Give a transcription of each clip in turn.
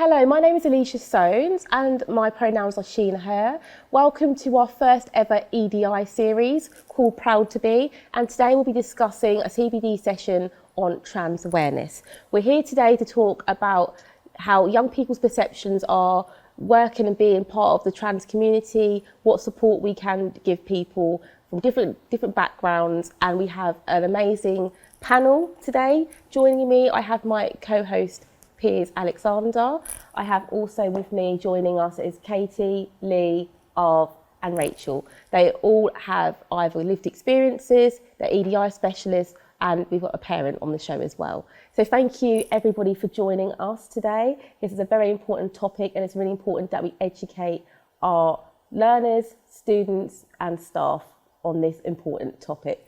Hello, my name is Alicia Soanes and my pronouns are she and her. Welcome to our first ever EDI series called Proud to Be, and today we'll be discussing a CPD session on trans awareness. We're here today to talk about how young people's perceptions are working and being part of the trans community, what support we can give people from different backgrounds, and we have an amazing panel today. Joining me, I have my co-host Piers Alexander. I have also with me joining us is Katie, Lee, Arv and Rachel. They all have either lived experiences, they're EDI specialists, and we've got a parent on the show as well. So thank you everybody for joining us today. This is a very important topic and it's really important that we educate our learners, students and staff on this important topic.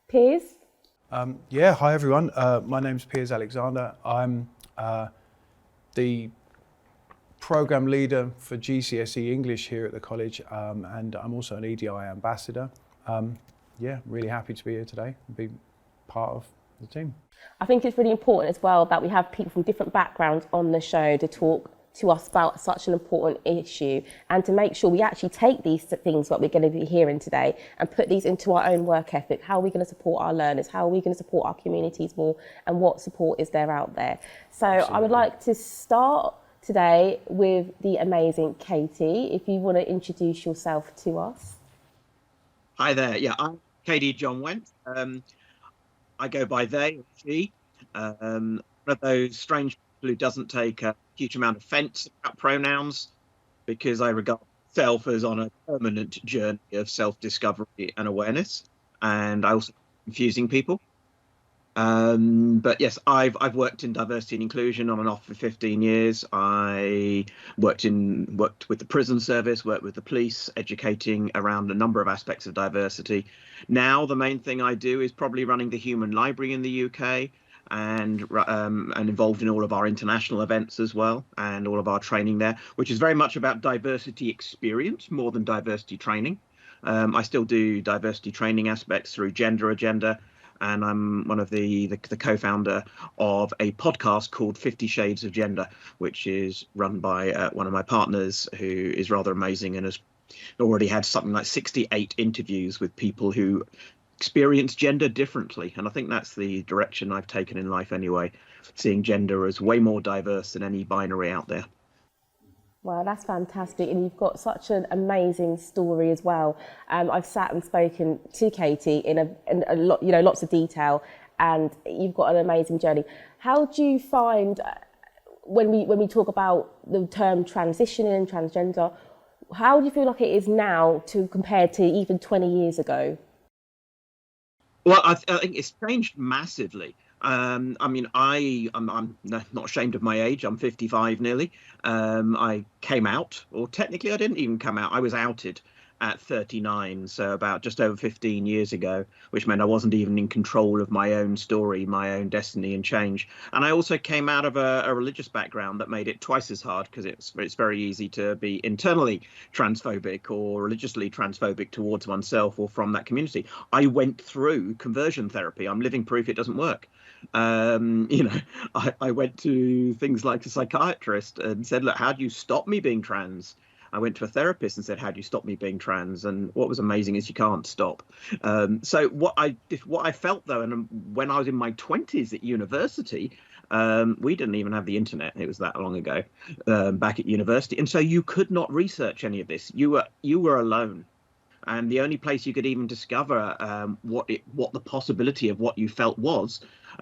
Piers? Hi everyone. My name's Piers Alexander. I'm the program leader for GCSE English here at the college, and I'm also an EDI ambassador. Really happy to be here today and be part of the team. I think it's really important as well that we have people from different backgrounds on the show to talk to us about such an important issue, and to make sure we actually take these things that we're going to be hearing today and put these into our own work ethic. How are we going to support our learners? How are we going to support our communities more? And what support is there out there? So Absolutely. I would like to start today with the amazing Katie. If you want to introduce yourself to us. Hi there. Yeah, I'm Katie John Went. I go by they or she. One of those strange people who doesn't take a huge amount of offence about pronouns, because I regard myself as on a permanent journey of self-discovery and awareness, and I also confusing people. But yes, I've worked in diversity and inclusion on and off for 15 years. I worked with the prison service, worked with the police, educating around a number of aspects of diversity. Now the main thing I do is probably running the Human Library in the UK, and involved in all of our international events as well, and all of our training there, which is very much about diversity experience more than diversity training. I still do diversity training aspects through Gender Agenda, and I'm one of the co-founder of a podcast called 50 Shades of Gender, which is run by one of my partners who is rather amazing and has already had something like 68 interviews with people who experience gender differently. And I think that's the direction I've taken in life anyway, seeing gender as way more diverse than any binary out there. Wow, that's fantastic. And you've got such an amazing story as well. I've sat and spoken to Katie in a lot, lots of detail, and you've got an amazing journey. How do you find when we talk about the term transitioning, transgender, how do you feel like it is now to compared to even 20 years ago? Well, I think it's changed massively. I'm not ashamed of my age. I'm 55 nearly. I came out, or technically I didn't even come out. I was outed at 39, so about just over 15 years ago, which meant I wasn't even in control of my own story, my own destiny and change. And I also came out of a religious background that made it twice as hard, because it's very easy to be internally transphobic or religiously transphobic towards oneself or from that community. I went through conversion therapy. I'm living proof it doesn't work. I went to things like a psychiatrist and said, look, how do you stop me being trans? I went to a therapist and said, how do you stop me being trans? And what was amazing is you can't stop. So what I felt though, and when I was in my 20s at university, we didn't even have the internet. It was that long ago, back at university. And so you could not research any of this. You were alone. And the only place you could even discover what the possibility of what you felt was,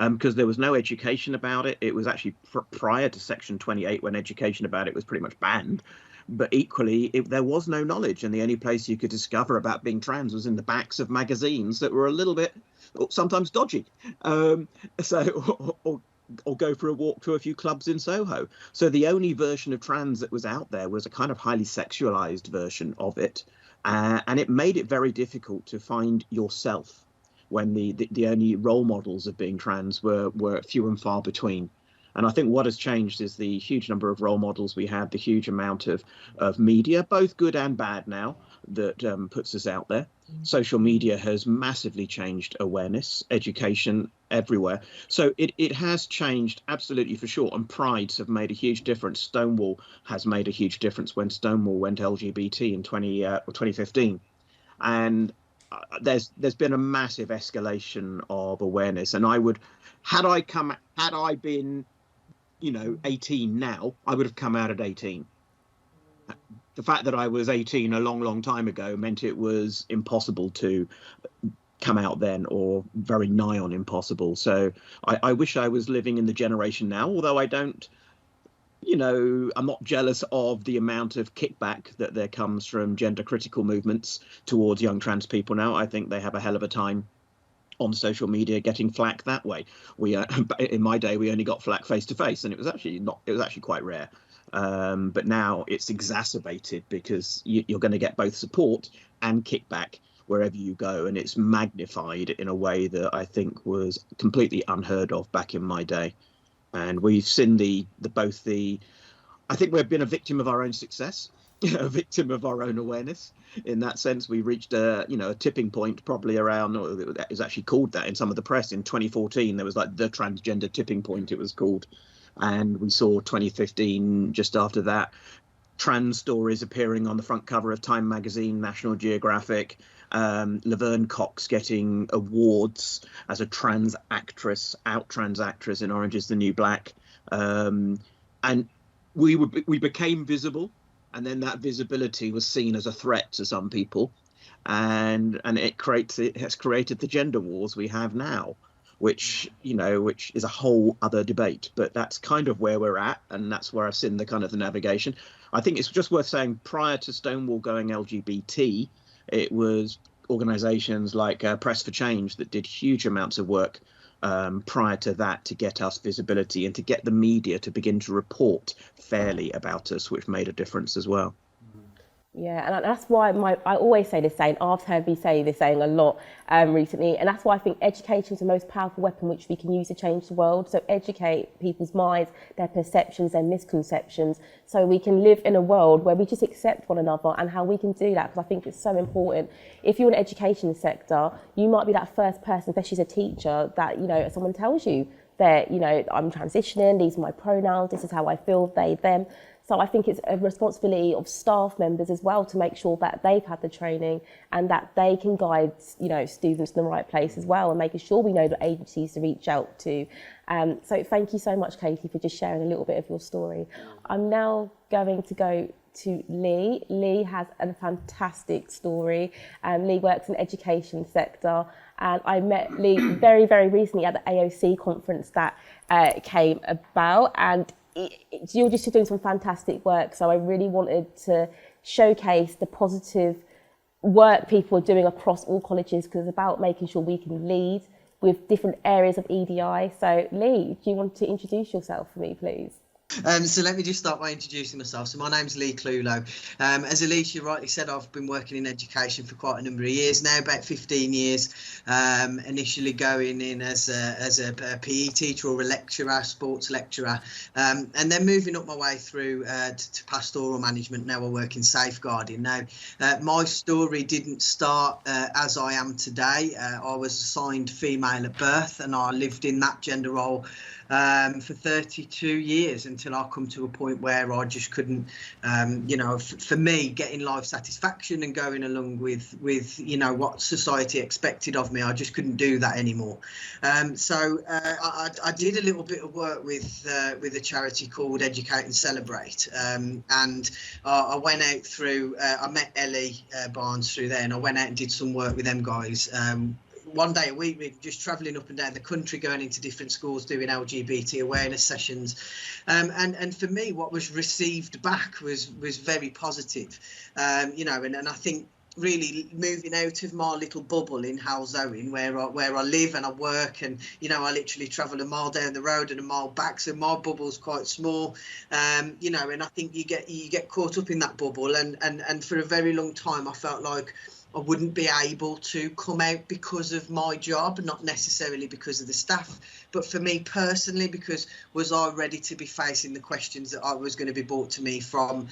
because there was no education about it. It was actually prior to Section 28, when education about it was pretty much banned. But equally, there was no knowledge, and the only place you could discover about being trans was in the backs of magazines that were a little bit, sometimes dodgy. Or go for a walk to a few clubs in Soho. So the only version of trans that was out there was a kind of highly sexualized version of it. And it made it very difficult to find yourself when the only role models of being trans were few and far between. And I think what has changed is the huge number of role models we have, the huge amount of media, both good and bad now, that puts us out there. Social media has massively changed awareness, education everywhere. So it has changed, absolutely, for sure. And prides have made a huge difference. Stonewall has made a huge difference when Stonewall went LGBT in 2015. And there's been a massive escalation of awareness. And had I been, 18 now, I would have come out at 18. The fact that I was 18 a long time ago meant it was impossible to come out then, or very nigh on impossible. So I wish I was living in the generation now, although I don't, I'm not jealous of the amount of kickback that there comes from gender critical movements towards young trans people now. I think they have a hell of a time on social media getting flack that way. In my day, we only got flack face to face, and it was actually quite rare. But now it's exacerbated because you're going to get both support and kickback wherever you go, and it's magnified in a way that I think was completely unheard of back in my day. And we've seen I think we've been a victim of our own success, a victim of our own awareness. In that sense, we reached a tipping point probably around, or it was actually called that in some of the press in 2014. There was like the transgender tipping point, it was called. And we saw 2015, just after that, trans stories appearing on the front cover of Time magazine, National Geographic, Laverne Cox getting awards as a trans actress in Orange is the New Black. And we became visible, and then that visibility was seen as a threat to some people. And it has created the gender wars we have now, which is a whole other debate. But that's kind of where we're at, and that's where I've seen the kind of the navigation. I think it's just worth saying, prior to Stonewall going LGBT, it was organisations like Press for Change that did huge amounts of work prior to that to get us visibility and to get the media to begin to report fairly about us, which made a difference as well. Yeah, and that's why I always say this saying. I've heard me say this saying a lot recently, and that's why I think education is the most powerful weapon which we can use to change the world. So educate people's minds, their perceptions, their misconceptions, so we can live in a world where we just accept one another, and how we can do that, because I think it's so important. If you're in the education sector, you might be that first person, especially as a teacher, that someone tells you that I'm transitioning, these are my pronouns, this is how I feel, they, them. So I think it's a responsibility of staff members as well to make sure that they've had the training and that they can guide, students in the right place as well, and making sure we know the agencies to reach out to. So thank you so much, Katie, for just sharing a little bit of your story. I'm now going to go to Lee. Lee has a fantastic story. Lee works in the education sector, and I met Lee very, very recently at the AOC conference that came about, and you're just doing some fantastic work. So I really wanted to showcase the positive work people are doing across all colleges, because it's about making sure we can lead with different areas of EDI. So Lee, do you want to introduce yourself for me, please? So let me just start by introducing myself. So my name's Lee Clulow. As Alicia rightly said, I've been working in education for quite a number of years now, about 15 years. Initially going in as a PE teacher or a lecturer, sports lecturer, and then moving up my way through to pastoral management. Now I work in safeguarding. Now, my story didn't start as I am today. I was assigned female at birth, and I lived in that gender role for 32 years until I come to a point where I just couldn't, for me, getting life satisfaction and going along with what society expected of me, I just couldn't do that anymore. So I did a little bit of work with a charity called Educate and Celebrate, and I went out through, I met Ellie Barnes through there, and I went out and did some work with them guys. One day a week, we're just travelling up and down the country, going into different schools, doing LGBT awareness sessions. And for me, what was received back was very positive, and I think really moving out of my little bubble in Halzowen, where I live and I work, and I literally travel a mile down the road and a mile back, so my bubble's quite small, and I think you get caught up in that bubble, and for a very long time I felt like I wouldn't be able to come out because of my job, not necessarily because of the staff, but for me personally, because was I ready to be facing the questions that I was going to be brought to me from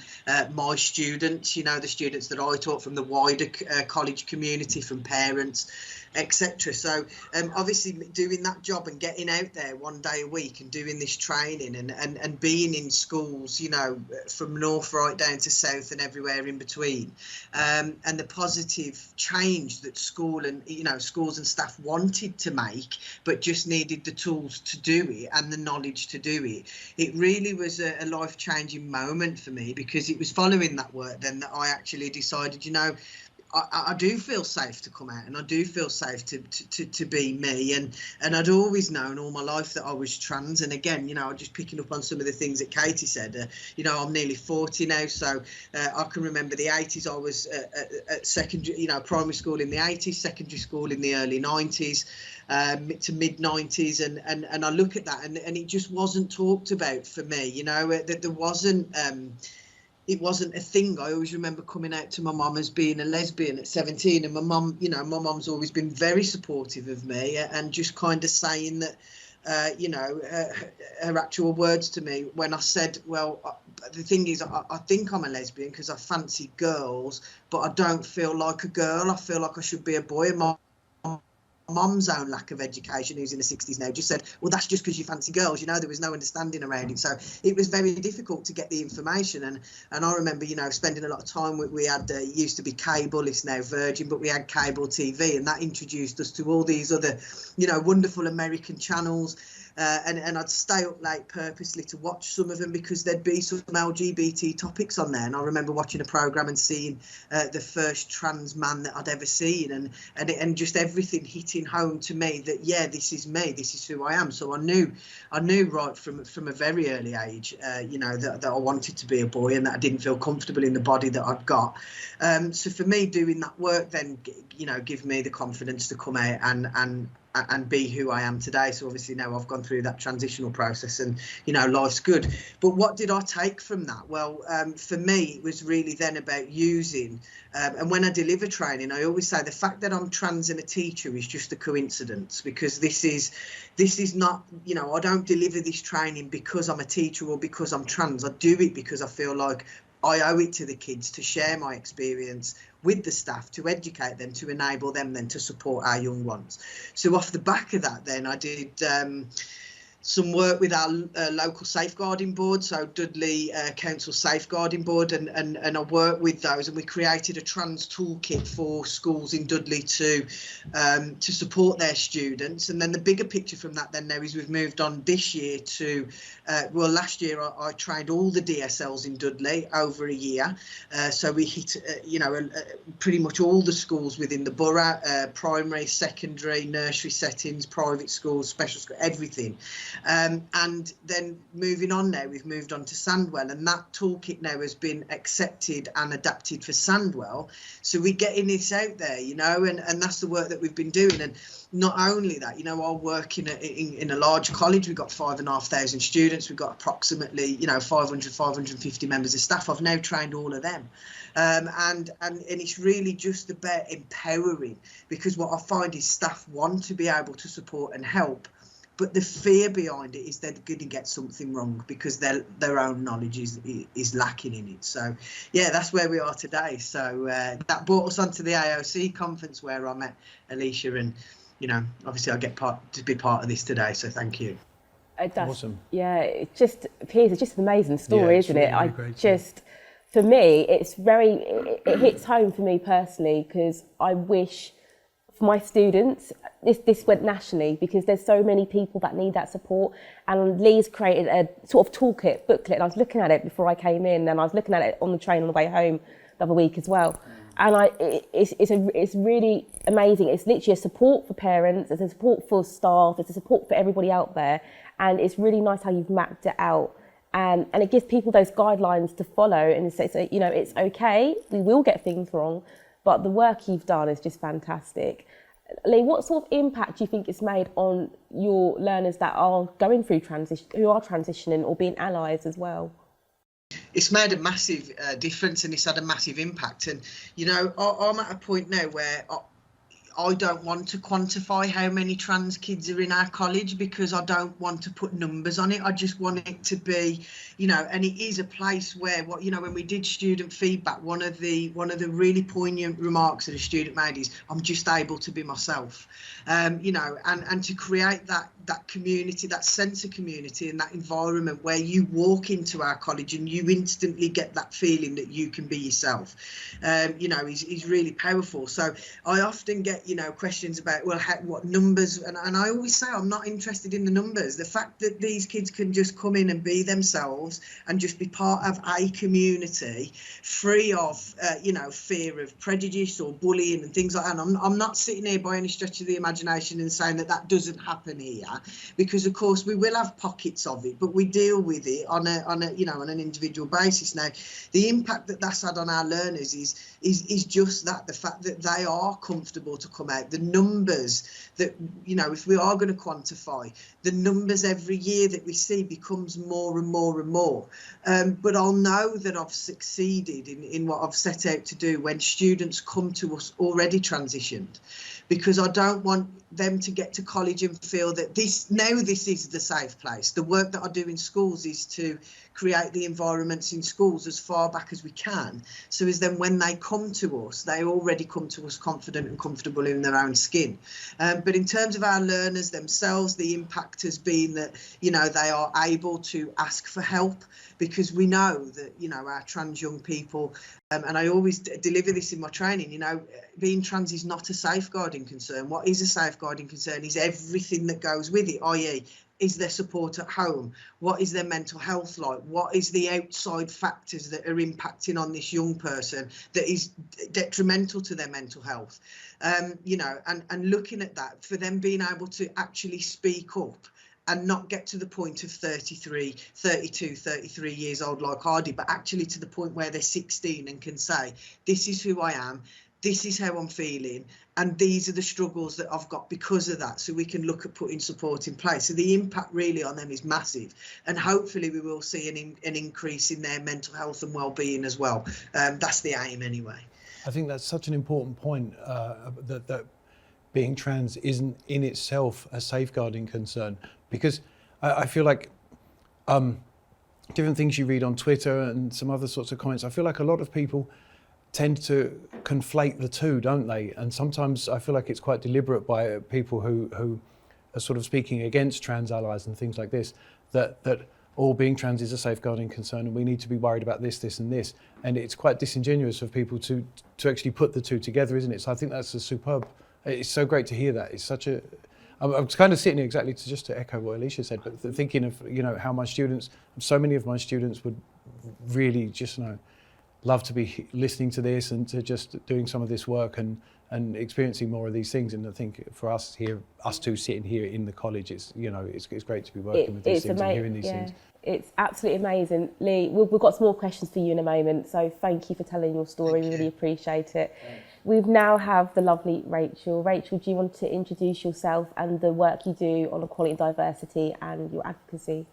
my students, you know, the students that I taught, from the wider college community, from parents, etc. So obviously doing that job and getting out there one day a week and doing this training and being in schools, you know, from north right down to south and everywhere in between, and the positive change that schools and staff wanted to make, but just needed the tools to do it and the knowledge to do it. It really was a life-changing moment for me, because it was following that work then that I actually decided, you know, I do feel safe to come out, and I do feel safe to be me, and I'd always known all my life that I was trans. And again, you know, just picking up on some of the things that Katie said, you know, I'm nearly 40 now, so I can remember the 80s. I was at secondary, you know, primary school in the 80s, secondary school in the early 90s, to mid 90s, and I look at that, and it just wasn't talked about for me, you know, that there wasn't it wasn't a thing. I always remember coming out to my mum as being a lesbian at 17, and my mum, you know, my mum's always been very supportive of me, and just kind of saying that, you know, her actual words to me when I said, well, the thing is, I think I'm a lesbian because I fancy girls, but I don't feel like a girl. I feel like I should be a boy. And my mum's own lack of education, who's in the 60s now, just said, well, that's just because you fancy girls. You know, there was no understanding around it, so it was very difficult to get the information. And I remember, you know, spending a lot of time we had it used to be cable, it's now Virgin, but we had cable TV, and that introduced us to all these other, you know, wonderful American channels. And I'd stay up late purposely to watch some of them, because there'd be some LGBT topics on there. And I remember watching a programme and seeing the first trans man that I'd ever seen, and just everything hitting home to me that, yeah, this is me, this is who I am. So I knew right from a very early age, you know, that I wanted to be a boy, and that I didn't feel comfortable in the body that I'd got. So for me, doing that work then, you know, give me the confidence to come out and be who I am today. So obviously now I've gone through that transitional process, and, you know, life's good. But what did I take from that? Well, for me, it was really then about using, and when I deliver training, I always say the fact that I'm trans and a teacher is just a coincidence, because this is not, you know, I don't deliver this training because I'm a teacher or because I'm trans. I do it because I feel like I owe it to the kids to share my experience with the staff, to educate them, to enable them then to support our young ones. So off the back of that, then I did some work with our local safeguarding board, so Dudley Council Safeguarding Board, and I worked with those, and we created a trans toolkit for schools in Dudley to support their students. And then the bigger picture from that then now is we've moved on this year to, well, last year I trained all the DSLs in Dudley over a year, so we hit, you know, pretty much all the schools within the borough, primary, secondary, nursery settings, private schools, special school, everything. And then moving on now, we've moved on to Sandwell, and that toolkit now has been accepted and adapted for Sandwell. So we're getting this out there, you know, and that's the work that we've been doing. And not only that, you know, I work in a large college. We've got 5,500 students. We've got approximately, you know, 550 members of staff. I've now trained all of them. And it's really just about empowering, because what I find is staff want to be able to support and help, but the fear behind it is they're going to get something wrong because their own knowledge is lacking in it. So, yeah, that's where we are today. So that brought us onto the AOC conference where I met Alicia, and, you know, obviously I get to be part of this today. So thank you. Awesome. Yeah, it's just, Piers, it's just an amazing story, isn't really, it? really great, For me, it hits home for me personally, because I wish for my students, this went nationally, because there's so many people that need that support. And Lee's created a sort of toolkit booklet, and I was looking at it before I came in, and I was looking at it on the train on the way home the other week as well. And it's really amazing. It's literally a support for parents, it's a support for staff, it's a support for everybody out there, and it's really nice how you've mapped it out. And it gives people those guidelines to follow, and it's, you know, it's okay, we will get things wrong, but the work you've done is just fantastic. Lee, what sort of impact do you think it's made on your learners that are going through transition, who are transitioning or being allies as well? it's made a massive difference, and it's had a massive impact. And you know, I'm at a point now where I don't want to quantify how many trans kids are in our college, because I don't want to put numbers on it. I just want it to be, you know, and it is a place where, what, you know, when we did student feedback, one of the really poignant remarks that a student made is, I'm just able to be myself. You know, and to create that community, that sense of community, and that environment where you walk into our college and you instantly get that feeling that you can be yourself, you know, is really powerful. So I often get, you know, questions about, well, what numbers, and I always say I'm not interested in the numbers. The fact that these kids can just come in and be themselves and just be part of a community, free of you know, fear of prejudice or bullying and things like that. And I'm not sitting here by any stretch of the imagination and saying that doesn't happen here, because of course we will have pockets of it, but we deal with it on a you know, on an individual basis. Now, the impact that that's had on our learners is just that, the fact that they are comfortable to come out. The numbers that, you know, if we are going to quantify, the numbers every year that we see becomes more and more and more. But I'll know that I've succeeded in what I've set out to do when students come to us already transitioned, because I don't want them to get to college and feel that this is the safe place. The work that I do in schools is to create the environments in schools as far back as we can, so as then when they come to us, they already come to us confident and comfortable in their own skin. But in terms of our learners themselves, the impact has been that, you know, they are able to ask for help, because we know that, you know, our trans young people, and I always deliver this in my training, you know, being trans is not a safeguarding concern. What is a safeguarding concern is everything that goes with it, i.e., is there support at home? What is their mental health like? What is the outside factors that are impacting on this young person that is detrimental to their mental health? You know, and looking at that, for them being able to actually speak up and not get to the point of 33, 32, 33 years old like I did, but actually to the point where they're 16 and can say, this is who I am, this is how I'm feeling, and these are the struggles that I've got because of that, so we can look at putting support in place. So the impact really on them is massive, and hopefully we will see an increase in their mental health and well-being as well. That's the aim anyway. I think that's such an important point, that being trans isn't in itself a safeguarding concern, because I feel like different things you read on Twitter and some other sorts of comments, I feel like a lot of people tend to conflate the two, don't they? And sometimes I feel like it's quite deliberate by people who are sort of speaking against trans allies and things like this, that all being trans is a safeguarding concern and we need to be worried about this, this and this. And it's quite disingenuous of people to actually put the two together, isn't it? So I think that's a superb, it's so great to hear that. It's such a, I'm kind of sitting here exactly to echo what Alicia said, but thinking of, you know, how my students, so many of my students would really just, you know, love to be listening to this and to just doing some of this work and experiencing more of these things. And I think for us here, us two sitting here in the college, it's, you know, it's great to be working with these things and hearing these things. It's absolutely amazing. Lee, we've got some more questions for you in a moment, so thank you for telling your story. We really appreciate it. We now have the lovely Rachel. Rachel, do you want to introduce yourself and the work you do on equality and diversity and your advocacy?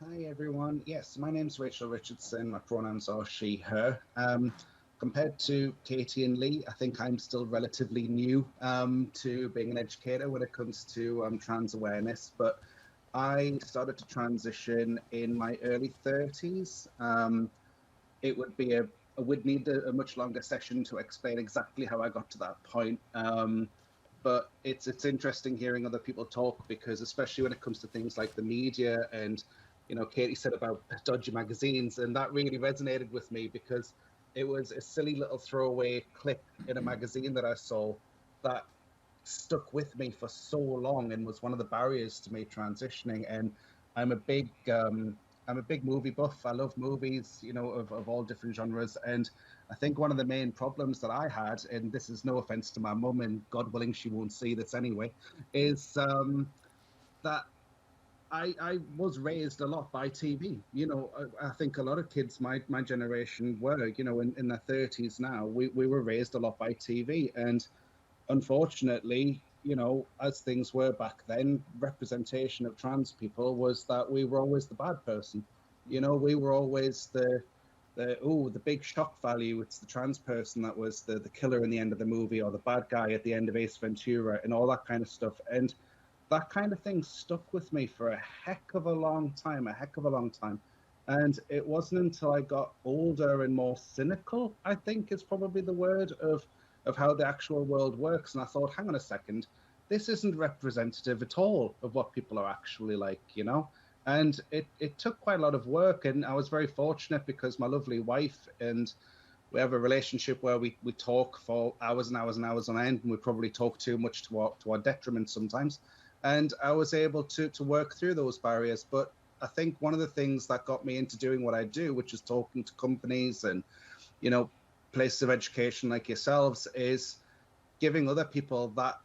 Hi everyone. Yes, my name's Rachel Richardson. My pronouns are she, her. Compared to Katie and Lee, I think I'm still relatively new to being an educator when it comes to trans awareness, but I started to transition in my early 30s. It would be would need a much longer session to explain exactly how I got to that point. But it's interesting hearing other people talk, because especially when it comes to things like the media and, you know, Katie said about dodgy magazines, and that really resonated with me because it was a silly little throwaway clip in a magazine that I saw that stuck with me for so long and was one of the barriers to me transitioning. And I'm a big movie buff. I love movies, you know, of all different genres. And I think one of the main problems that I had, and this is no offense to my mum, and God willing she won't see this anyway, is that I was raised a lot by TV. You know, I think a lot of kids my generation were, you know, in their 30s now, we were raised a lot by TV. And unfortunately, you know, as things were back then, representation of trans people was that we were always the bad person. You know, we were always the big shock value. It's the trans person that was the killer in the end of the movie, or the bad guy at the end of Ace Ventura, and all that kind of stuff. And that kind of thing stuck with me for a heck of a long time, And it wasn't until I got older and more cynical, I think is probably the word, of how the actual world works. And I thought, hang on a second, this isn't representative at all of what people are actually like, you know? And it took quite a lot of work. And I was very fortunate because my lovely wife and we have a relationship where we talk for hours and hours and hours on end, and we probably talk too much to our detriment sometimes. And I was able to work through those barriers. But I think one of the things that got me into doing what I do, which is talking to companies and, you know, places of education like yourselves, is giving other people that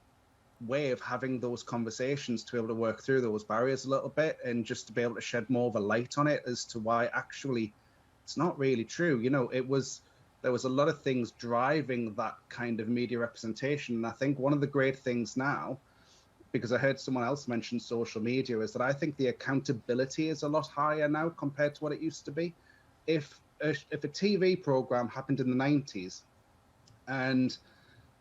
way of having those conversations to be able to work through those barriers a little bit, and just to be able to shed more of a light on it as to why actually it's not really true. You know, there was a lot of things driving that kind of media representation. And I think one of the great things now, because I heard someone else mention social media, is that I think the accountability is a lot higher now compared to what it used to be. If a TV program happened in the 90s and,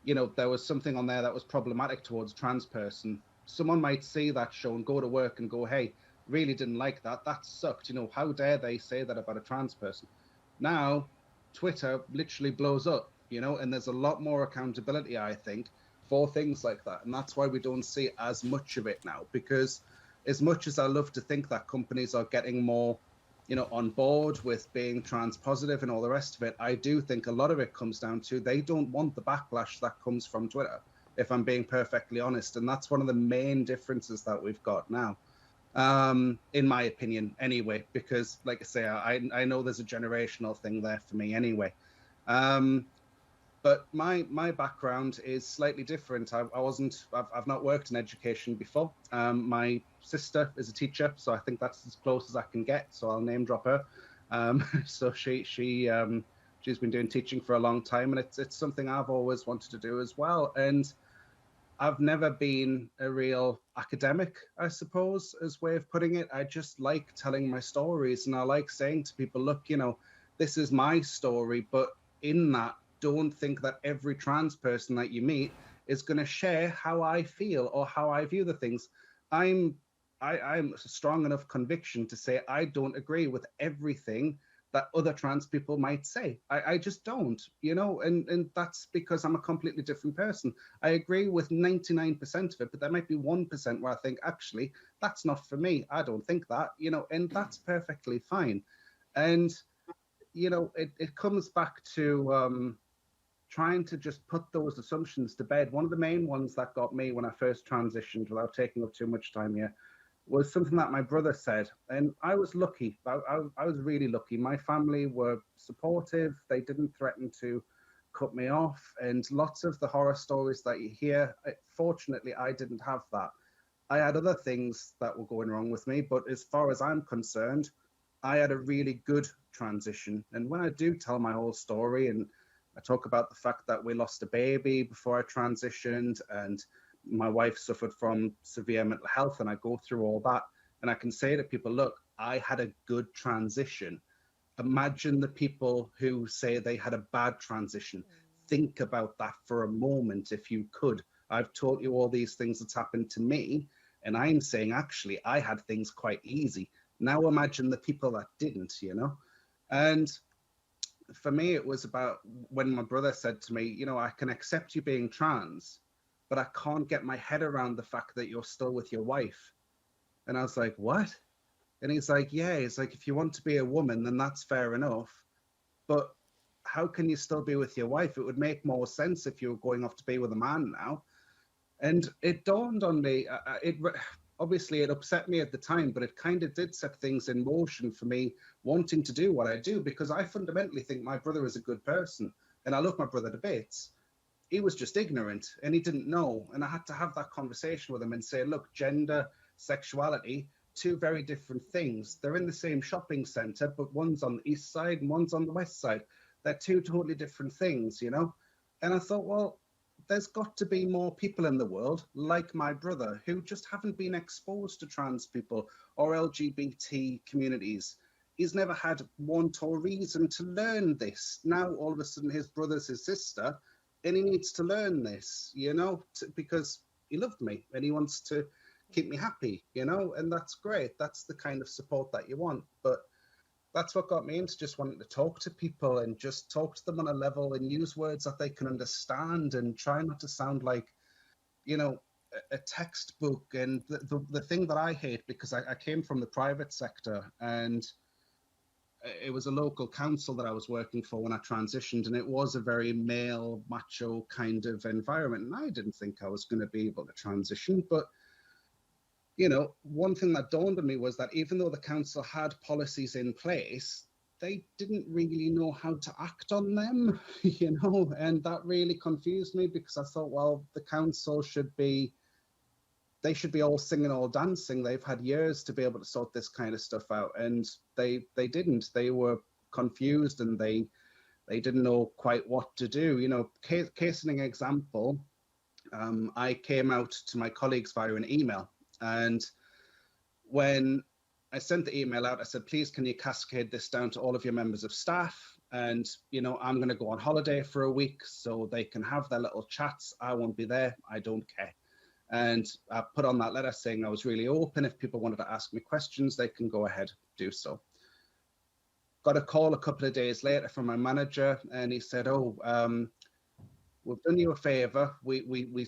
you know, there was something on there that was problematic towards a trans person, someone might see that show and go to work and go, hey, really didn't like that. That sucked. You know, how dare they say that about a trans person? Now, Twitter literally blows up, you know, and there's a lot more accountability, I think, for things like that. And that's why we don't see as much of it now, because as much as I love to think that companies are getting more, you know, on board with being trans positive and all the rest of it, I do think a lot of it comes down to they don't want the backlash that comes from Twitter, if I'm being perfectly honest. And that's one of the main differences that we've got now, in my opinion, anyway, because like I say, I know there's a generational thing there for me anyway. But my background is slightly different. I've not worked in education before. My sister is a teacher, so I think that's as close as I can get. So I'll name drop her. So she's been doing teaching for a long time, and it's something I've always wanted to do as well. And I've never been a real academic, I suppose, as way of putting it. I just like telling my stories, and I like saying to people, look, you know, this is my story, but in that, don't think that every trans person that you meet is going to share how I feel or how I view the things. I'm a strong enough conviction to say I don't agree with everything that other trans people might say. I just don't, you know, and that's because I'm a completely different person. I agree with 99% of it, but there might be 1% where I think, actually, that's not for me. I don't think that, you know, and that's perfectly fine. And, you know, it comes back to trying to just put those assumptions to bed. One of the main ones that got me when I first transitioned, without taking up too much time here, was something that my brother said. And I was lucky. I was really lucky. My family were supportive. They didn't threaten to cut me off. And lots of the horror stories that you hear, fortunately, I didn't have that. I had other things that were going wrong with me. But as far as I'm concerned, I had a really good transition. And when I do tell my whole story, and I talk about the fact that we lost a baby before I transitioned, and my wife suffered from severe mental health, and I go through all that, and I can say to people, look, I had a good transition. Imagine the people who say they had a bad transition. Think about that for a moment, if you could. I've taught you all these things that's happened to me, and I'm saying, actually, I had things quite easy. Now imagine the people that didn't, you know? And for me, it was about when my brother said to me, you know, I can accept you being trans, but I can't get my head around the fact that you're still with your wife. And I was like, what? And he's like, yeah, he's like, if you want to be a woman, then that's fair enough. But how can you still be with your wife? It would make more sense if you were going off to be with a man now. And it dawned on me, obviously it upset me at the time, but it kind of did set things in motion for me wanting to do what I do, because I fundamentally think my brother is a good person. And I love my brother to bits. He was just ignorant and he didn't know. And I had to have that conversation with him and say, look, gender, sexuality, two very different things. They're in the same shopping center, but one's on the east side and one's on the west side. They're two totally different things, you know? And I thought, well, there's got to be more people in the world like my brother who just haven't been exposed to trans people or LGBT communities. he's never had want or reason to learn this. Now, all of a sudden, his brother's his sister, and he needs to learn this, because he loved me and he wants to keep me happy, and that's great. That's the kind of support that you want. But that's what got me into just wanting to talk to people and just talk to them on a level and use words that they can understand and try not to sound like, a textbook. And the thing that I hate, because I came from the private sector, and it was a local council that I was working for when I transitioned, and it was a very male, macho kind of environment. And I didn't think I was going to be able to transition. But, one thing that dawned on me was that even though the council had policies in place, they didn't really know how to act on them, and that really confused me, because I thought, well, the council should be all singing, all dancing. They've had years to be able to sort this kind of stuff out, and they didn't. They were confused, and they didn't know quite what to do. Case in example, I came out to my colleagues via an email, and when I sent the email out, I said, please, can you cascade this down to all of your members of staff? And, I'm going to go on holiday for a week, so they can have their little chats. I won't be there. I don't care. And I put on that letter saying I was really open. If people wanted to ask me questions, they can go ahead, do so. Got a call a couple of days later from my manager, and he said, we've done you a favor. We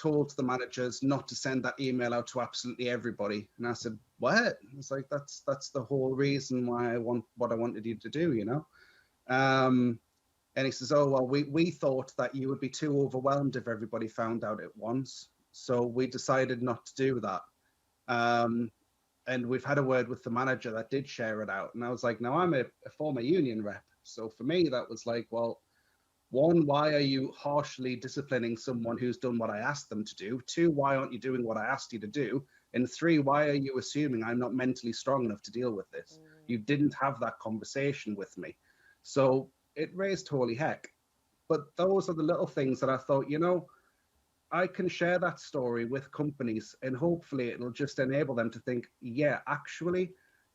told the managers not to send that email out to absolutely everybody. And I said, what? It's like, that's the whole reason why I wanted you to do, And he says, oh, well, we thought that you would be too overwhelmed if everybody found out at once. So we decided not to do that. And we've had a word with the manager that did share it out. And I was like, now I'm a former union rep. So for me, that was like, well, one, why are you harshly disciplining someone who's done what I asked them to do? Two, why aren't you doing what I asked you to do? And three, why are you assuming I'm not mentally strong enough to deal with this? You didn't have that conversation with me. So it raised holy heck. But those are the little things that I thought, I can share that story with companies, and hopefully it'll just enable them to think, yeah, actually,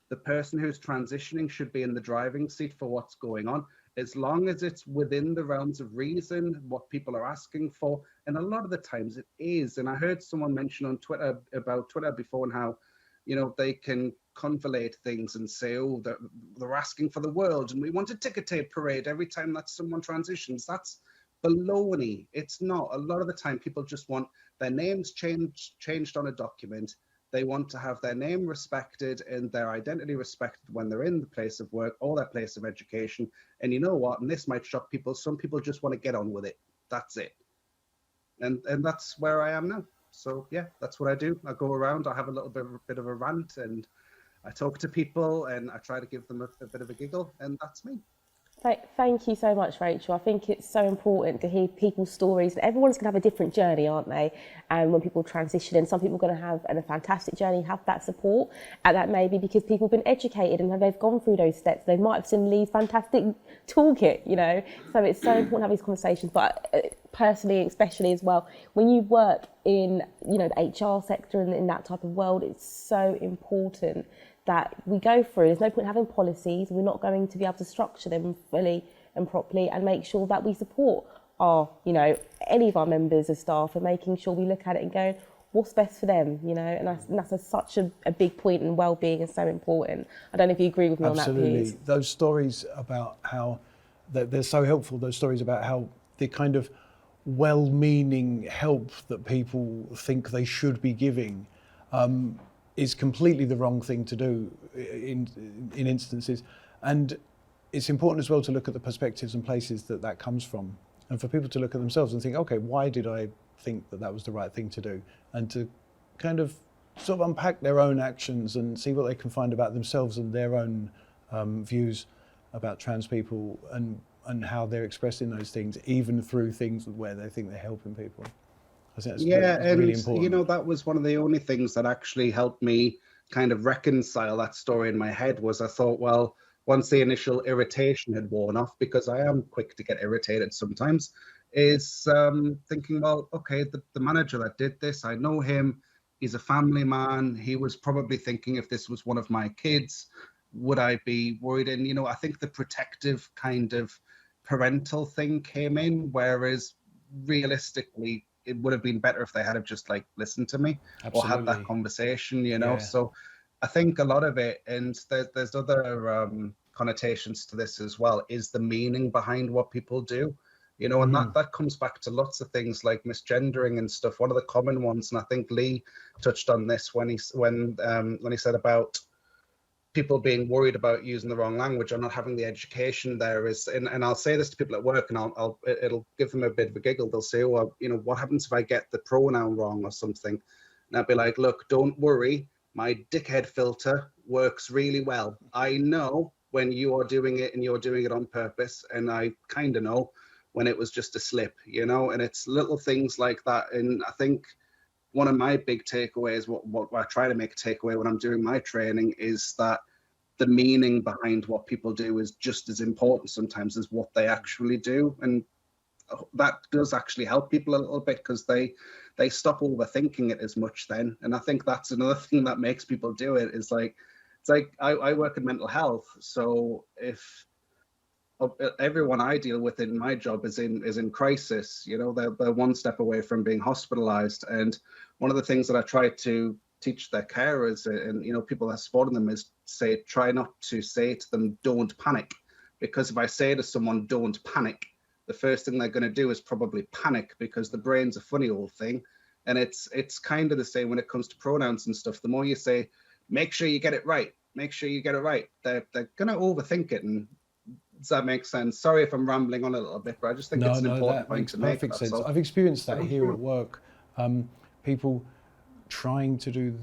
the person who's transitioning should be in the driving seat for what's going on, as long as it's within the realms of reason, what people are asking for. And a lot of the times it is. And I heard someone mention on Twitter about Twitter before, and how, they can conflate things and say, oh, they're asking for the world, and we want a ticker tape parade every time that someone transitions. That's baloney. It's not. A lot of the time people just want their names changed on a document. They want to have their name respected and their identity respected when they're in the place of work or their place of education. And you know what? And this might shock people. Some people just want to get on with it. That's it. And that's where I am now. So yeah, that's what I do. I go around, I have a little bit of a rant, and I talk to people, and I try to give them a bit of a giggle, and that's me. Thank you so much, Rachel. I think it's so important to hear people's stories. Everyone's going to have a different journey, aren't they? And when people transition, and some people are going to have a fantastic journey, have that support, and that may be because people have been educated and they've gone through those steps. They might have seen Lee's fantastic toolkit, So it's so important to have these conversations. But personally, especially as well, when you work in, the HR sector and in that type of world, it's so important that we go through. There's no point having policies. We're not going to be able to structure them fully and properly and make sure that we support our, any of our members of staff, and making sure we look at it and go, what's best for them, and that's such a big point, and well-being is so important. I don't know if you agree with me Absolutely. on that, Piers. Those stories about how they're so helpful, those stories about how the kind of well-meaning help that people think they should be giving is completely the wrong thing to do in instances. And it's important as well to look at the perspectives and places that comes from, and for people to look at themselves and think, okay, why did I think that was the right thing to do? And to kind of sort of unpack their own actions and see what they can find about themselves and their own views about trans people, and how they're expressing those things, even through things where they think they're helping people. I think that's really important. That was one of the only things that actually helped me kind of reconcile that story in my head. Was I thought, well, once the initial irritation had worn off, because I am quick to get irritated sometimes, is thinking, well, okay, the manager that did this, I know him, he's a family man, he was probably thinking if this was one of my kids, would I be worried? And, you know, I think the protective kind of parental thing came in, whereas realistically, it would have been better if they had have just like listened to me or had that Absolutely. conversation, you know. Yeah. So I think a lot of it, and there's other connotations to this as well, is the meaning behind what people do, you know, and that comes back to lots of things like misgendering and stuff. One of the common ones, and I think Lee touched on this when he said about people being worried about using the wrong language or not having the education there is, and I'll say this to people at work, and it'll give them a bit of a giggle. They'll say, "Oh, you know, what happens if I get the pronoun wrong or something?" And I'll be like, "Look, don't worry. My dickhead filter works really well. I know when you are doing it and you're doing it on purpose, and I kind of know when it was just a slip, you know." And it's little things like that. And I think one of my big takeaways, what I try to make a takeaway when I'm doing my training, is that the meaning behind what people do is just as important sometimes as what they actually do. And that does actually help people a little bit, because they stop overthinking it as much then. And I think that's another thing that makes people do it, is like, it's like I work in mental health. So if everyone I deal with in my job is in crisis, you know, they're one step away from being hospitalized. And one of the things that I try to teach their carers and, you know, people that support them is try not to say to them, "Don't panic," because if I say to someone, "Don't panic," the first thing they're going to do is probably panic, because the brain's a funny old thing. And it's kind of the same when it comes to pronouns and stuff. The more you say, "Make sure you get it right, make sure you get it right," they're going to overthink it. And does that make sense? Sorry if I'm rambling on a little bit, but I just think it's an important point to make. That makes perfect sense. I've experienced that here at work. People trying to do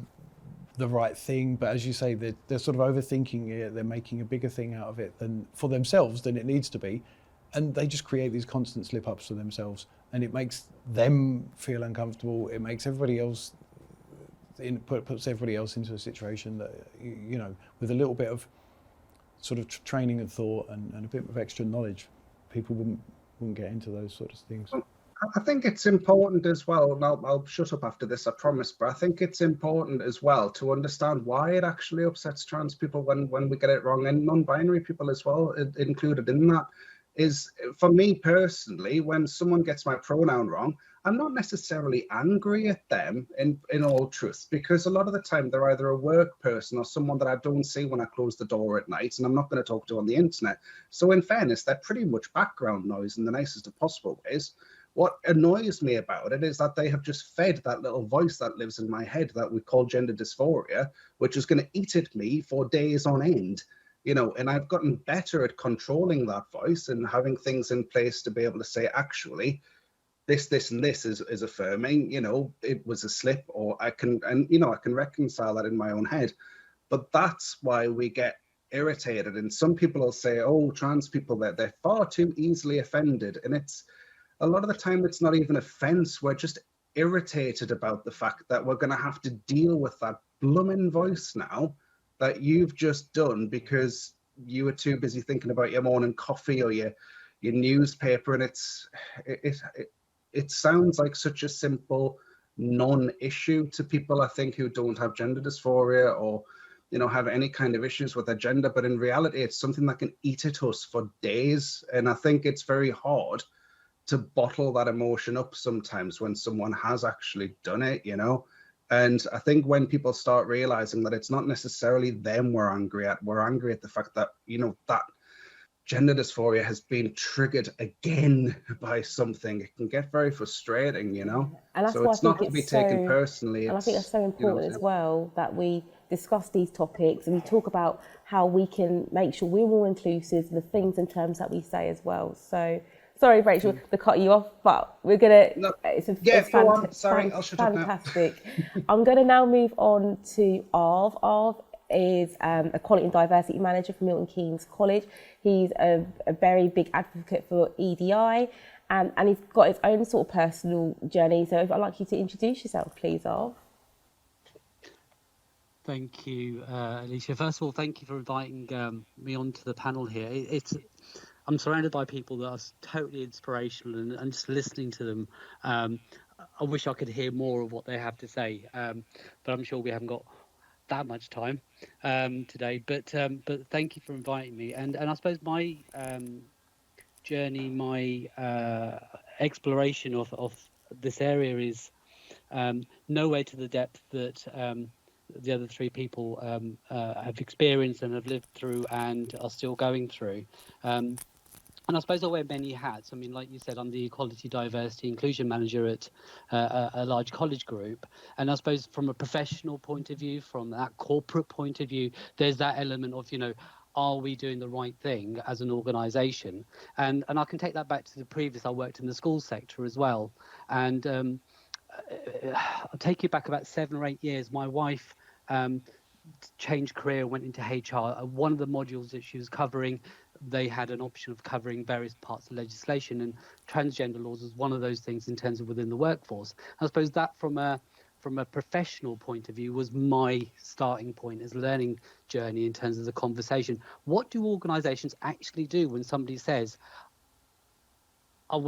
the right thing, but as you say, they're sort of overthinking it. They're making a bigger thing out of it than for themselves than it needs to be, and they just create these constant slip-ups for themselves, and it makes them feel uncomfortable. It makes everybody else puts everybody else into a situation that, you know, with a little bit of sort of training and thought and a bit of extra knowledge, people wouldn't get into those sorts of things. I think it's important as well, and I'll shut up after this, I promise, but I think it's important as well to understand why it actually upsets trans people when we get it wrong, and non-binary people as well included in that. Is, for me personally, when someone gets my pronoun wrong, I'm not necessarily angry at them in all truth, because a lot of the time they're either a work person or someone that I don't see when I close the door at night, and I'm not going to talk to on the internet. So in fairness, they're pretty much background noise in the nicest of possible ways. What annoys me about it is that they have just fed that little voice that lives in my head that we call gender dysphoria, which is going to eat at me for days on end. You know, and I've gotten better at controlling that voice and having things in place to be able to say, actually, this, and this is affirming, you know, it was a slip, or I can reconcile that in my own head. But that's why we get irritated. And some people will say, "Oh, trans people, they're far too easily offended." And it's, a lot of the time, it's not even offense. We're just irritated about the fact that we're going to have to deal with that blooming voice now that you've just done because you were too busy thinking about your morning coffee or your newspaper. And it sounds like such a simple non-issue to people, I think, who don't have gender dysphoria or, you know, have any kind of issues with their gender. But in reality, it's something that can eat at us for days. And I think it's very hard to bottle that emotion up sometimes when someone has actually done it, you know. And I think when people start realizing that it's not necessarily them we're angry at the fact that, you know, that gender dysphoria has been triggered again by something, it can get very frustrating, you know. And that's so why it's not to be taken personally. And I think that's so important as well, that we discuss these topics and we talk about how we can make sure we're more inclusive, the things and terms that we say as well. So sorry, Rachel, to cut you off, but we're gonna. No. It's Sorry, I'll shut up now. Fantastic. I'm gonna now move on to Arv. Arv is a quality and diversity manager for Milton Keynes College. He's a very big advocate for EDI, and he's got his own sort of personal journey. So I'd like you to introduce yourself, please, Arv. Thank you, Alicia. First of all, thank you for inviting me onto the panel here. I'm surrounded by people that are totally inspirational, and just listening to them, I wish I could hear more of what they have to say, but I'm sure we haven't got that much time today, but thank you for inviting me. And I suppose my journey, my exploration of this area is nowhere to the depth that the other three people have experienced and have lived through and are still going through. And I suppose I wear many hats. I mean, like you said, I'm the Equality, Diversity, Inclusion Manager at a large college group. And I suppose from a professional point of view, from that corporate point of view, there's that element of, are we doing the right thing as an organisation? And I can take that back to the previous. I worked in the school sector as well. And I'll take you back about 7 or 8 years. My wife changed career, went into HR. One of the modules that she was covering, they had an option of covering various parts of legislation, and transgender laws was one of those things in terms of within the workforce. I suppose that from a professional point of view was my starting point as learning journey in terms of the conversation. What do organizations actually do when somebody says, I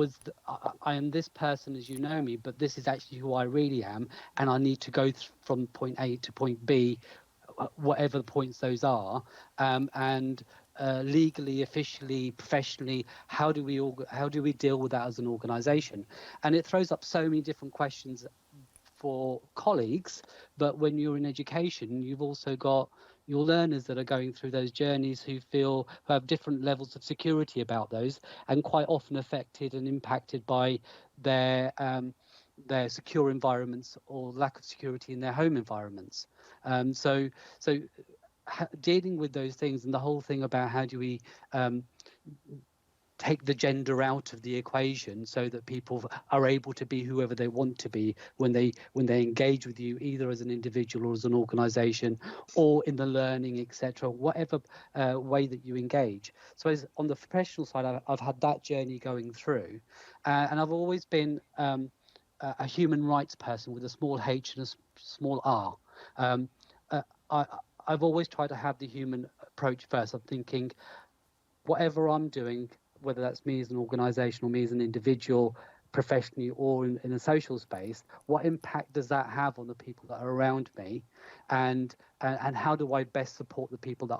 am this person as you know me, but this is actually who I really am, and I need to go from point A to point B, whatever the points those are, and legally, officially, professionally, how do we deal with that as an organisation? And it throws up so many different questions for colleagues, but when you're in education, you've also got your learners that are going through those journeys who have different levels of security about those, and quite often affected and impacted by their secure environments or lack of security in their home environments. So dealing with those things, and the whole thing about how do we take the gender out of the equation so that people are able to be whoever they want to be when they engage with you, either as an individual or as an organization or in the learning, etc., whatever way that you engage. So as on the professional side, I've had that journey going through, and I've always been a human rights person with a small h and a small r. I've always tried to have the human approach first. I'm thinking, whatever I'm doing, whether that's me as an organisation or me as an individual, professionally or in a social space, what impact does that have on the people that are around me, and how do I best support the people that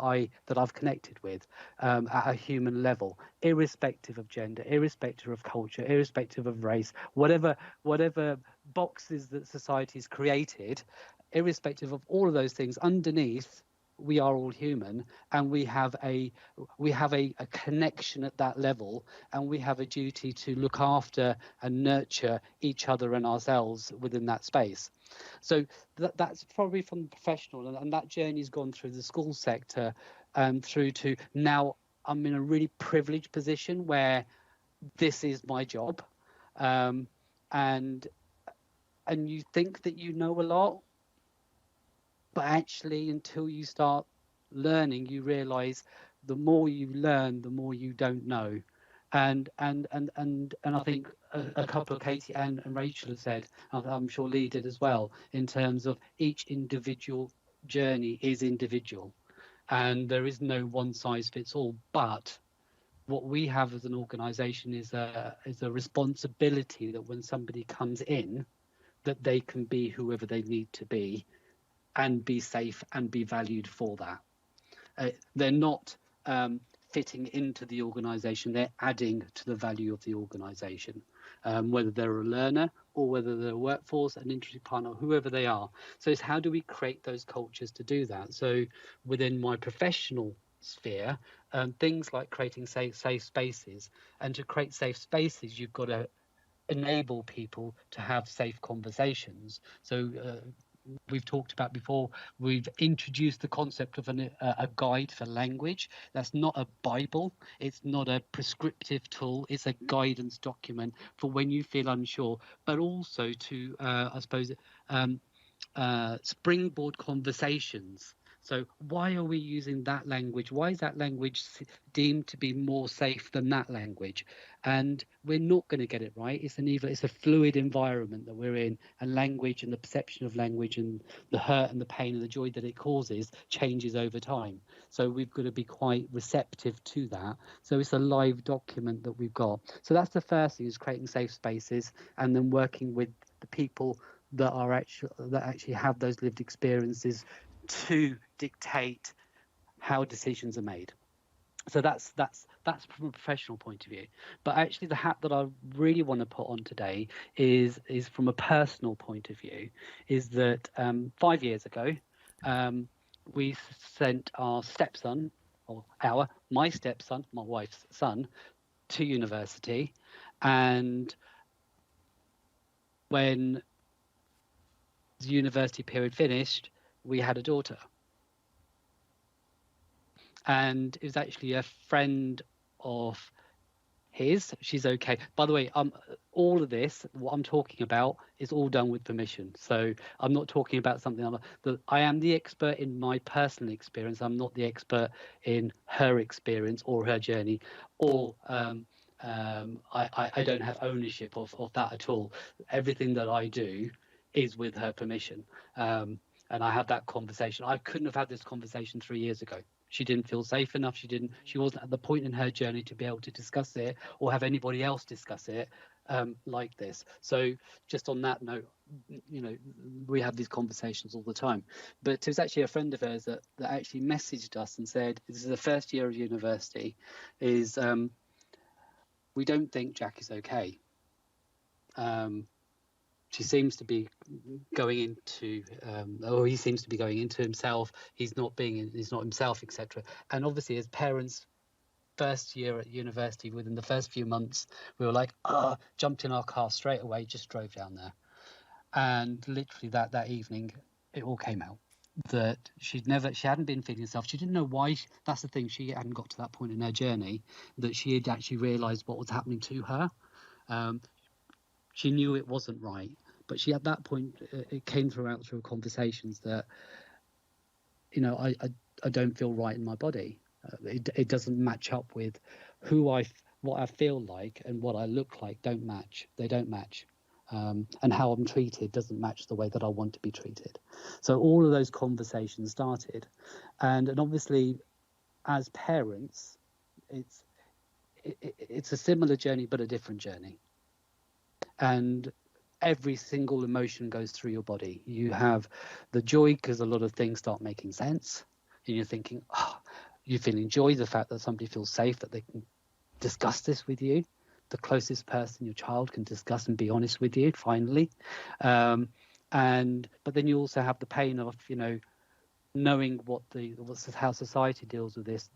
I've connected with at a human level, irrespective of gender, irrespective of culture, irrespective of race, whatever boxes that society's created, irrespective of all of those things, underneath we are all human, and we have a connection at that level, and we have a duty to look after and nurture each other and ourselves within that space. So that's probably from the professional, and that journey's gone through the school sector through to now I'm in a really privileged position where this is my job, and you think that you know a lot, but actually until you start learning, you realize the more you learn, the more you don't know. And I think a couple of Katie and Rachel have said, I'm sure Lee did as well, in terms of each individual journey is individual, and there is no one size fits all. But what we have as an organisation is a responsibility that when somebody comes in, that they can be whoever they need to be, and be safe and be valued for that. They're not fitting into the organisation, they're adding to the value of the organisation, whether they're a learner or whether they're a workforce, an industry partner, whoever they are. So it's how do we create those cultures to do that? So within my professional sphere, things like creating safe spaces, and to create safe spaces, you've got to enable people to have safe conversations. So we've talked about before, we've introduced the concept of a guide for language. That's not a Bible, it's not a prescriptive tool, it's a guidance document for when you feel unsure, but also to I suppose springboard conversations. So why are we using that language? Why is that language deemed to be more safe than that language? And we're not going to get it right. It's a fluid environment that we're in, and language and the perception of language and the hurt and the pain and the joy that it causes changes over time. So we've got to be quite receptive to that. So it's a live document that we've got. So that's the first thing, is creating safe spaces, and then working with the people that actually have those lived experiences to dictate how decisions are made. So that's from a professional point of view. But actually, the hat that I really want to put on today is from a personal point of view. Is that 5 years ago, we sent our stepson, or my stepson, my wife's son, to university, and when the university period finished, we had a daughter. And it was actually a friend of his. She's okay. By the way, all of this, what I'm talking about, is all done with permission. So I'm not talking about something I am the expert in my personal experience. I'm not the expert in her experience or her journey, or I don't have ownership of that at all. Everything that I do is with her permission. And I have that conversation. I couldn't have had this conversation 3 years ago. She didn't feel safe enough. She wasn't at the point in her journey to be able to discuss it or have anybody else discuss it like this. So just on that note, we have these conversations all the time. But it was actually a friend of hers that actually messaged us and said, this is the first year of university, is we don't think Jack is okay. She seems to be going into, or he seems to be going into himself. He's not himself, etc. And obviously, as parents, first year at university, within the first few months, we were like, jumped in our car straight away, just drove down there. And literally that evening, it all came out that she hadn't been feeling herself. She didn't know why. That's the thing. She hadn't got to that point in her journey that she had actually realised what was happening to her. She knew it wasn't right, but she at that point it came through conversations that, I don't feel right in my body. It doesn't match up with what I feel like and what I look like. Don't match. They don't match. And how I'm treated doesn't match the way that I want to be treated. So all of those conversations started, and obviously, as parents, it's a similar journey but a different journey. And every single emotion goes through your body. You have the joy because a lot of things start making sense, and you're thinking, you feeling joy, the fact that somebody feels safe, that they can discuss this with you, the closest person, your child, can discuss and be honest with you finally. But then you also have the pain of knowing how society deals with this,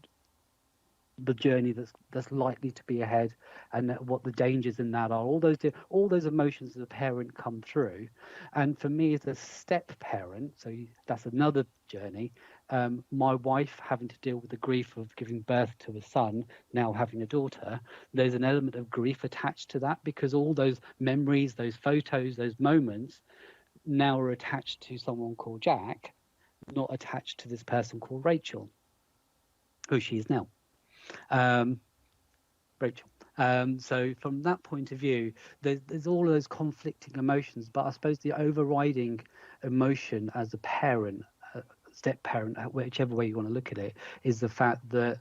the journey that's likely to be ahead, and what the dangers in that are. All those emotions as a parent come through. And for me as a step parent, so that's another journey. My wife having to deal with the grief of giving birth to a son, now having a daughter, there's an element of grief attached to that, because all those memories, those photos, those moments now are attached to someone called Jack, not attached to this person called Rachel, who she is now. Rachel. So from that point of view, there's all those conflicting emotions, but I suppose the overriding emotion as a parent, step parent, whichever way you want to look at it, is the fact that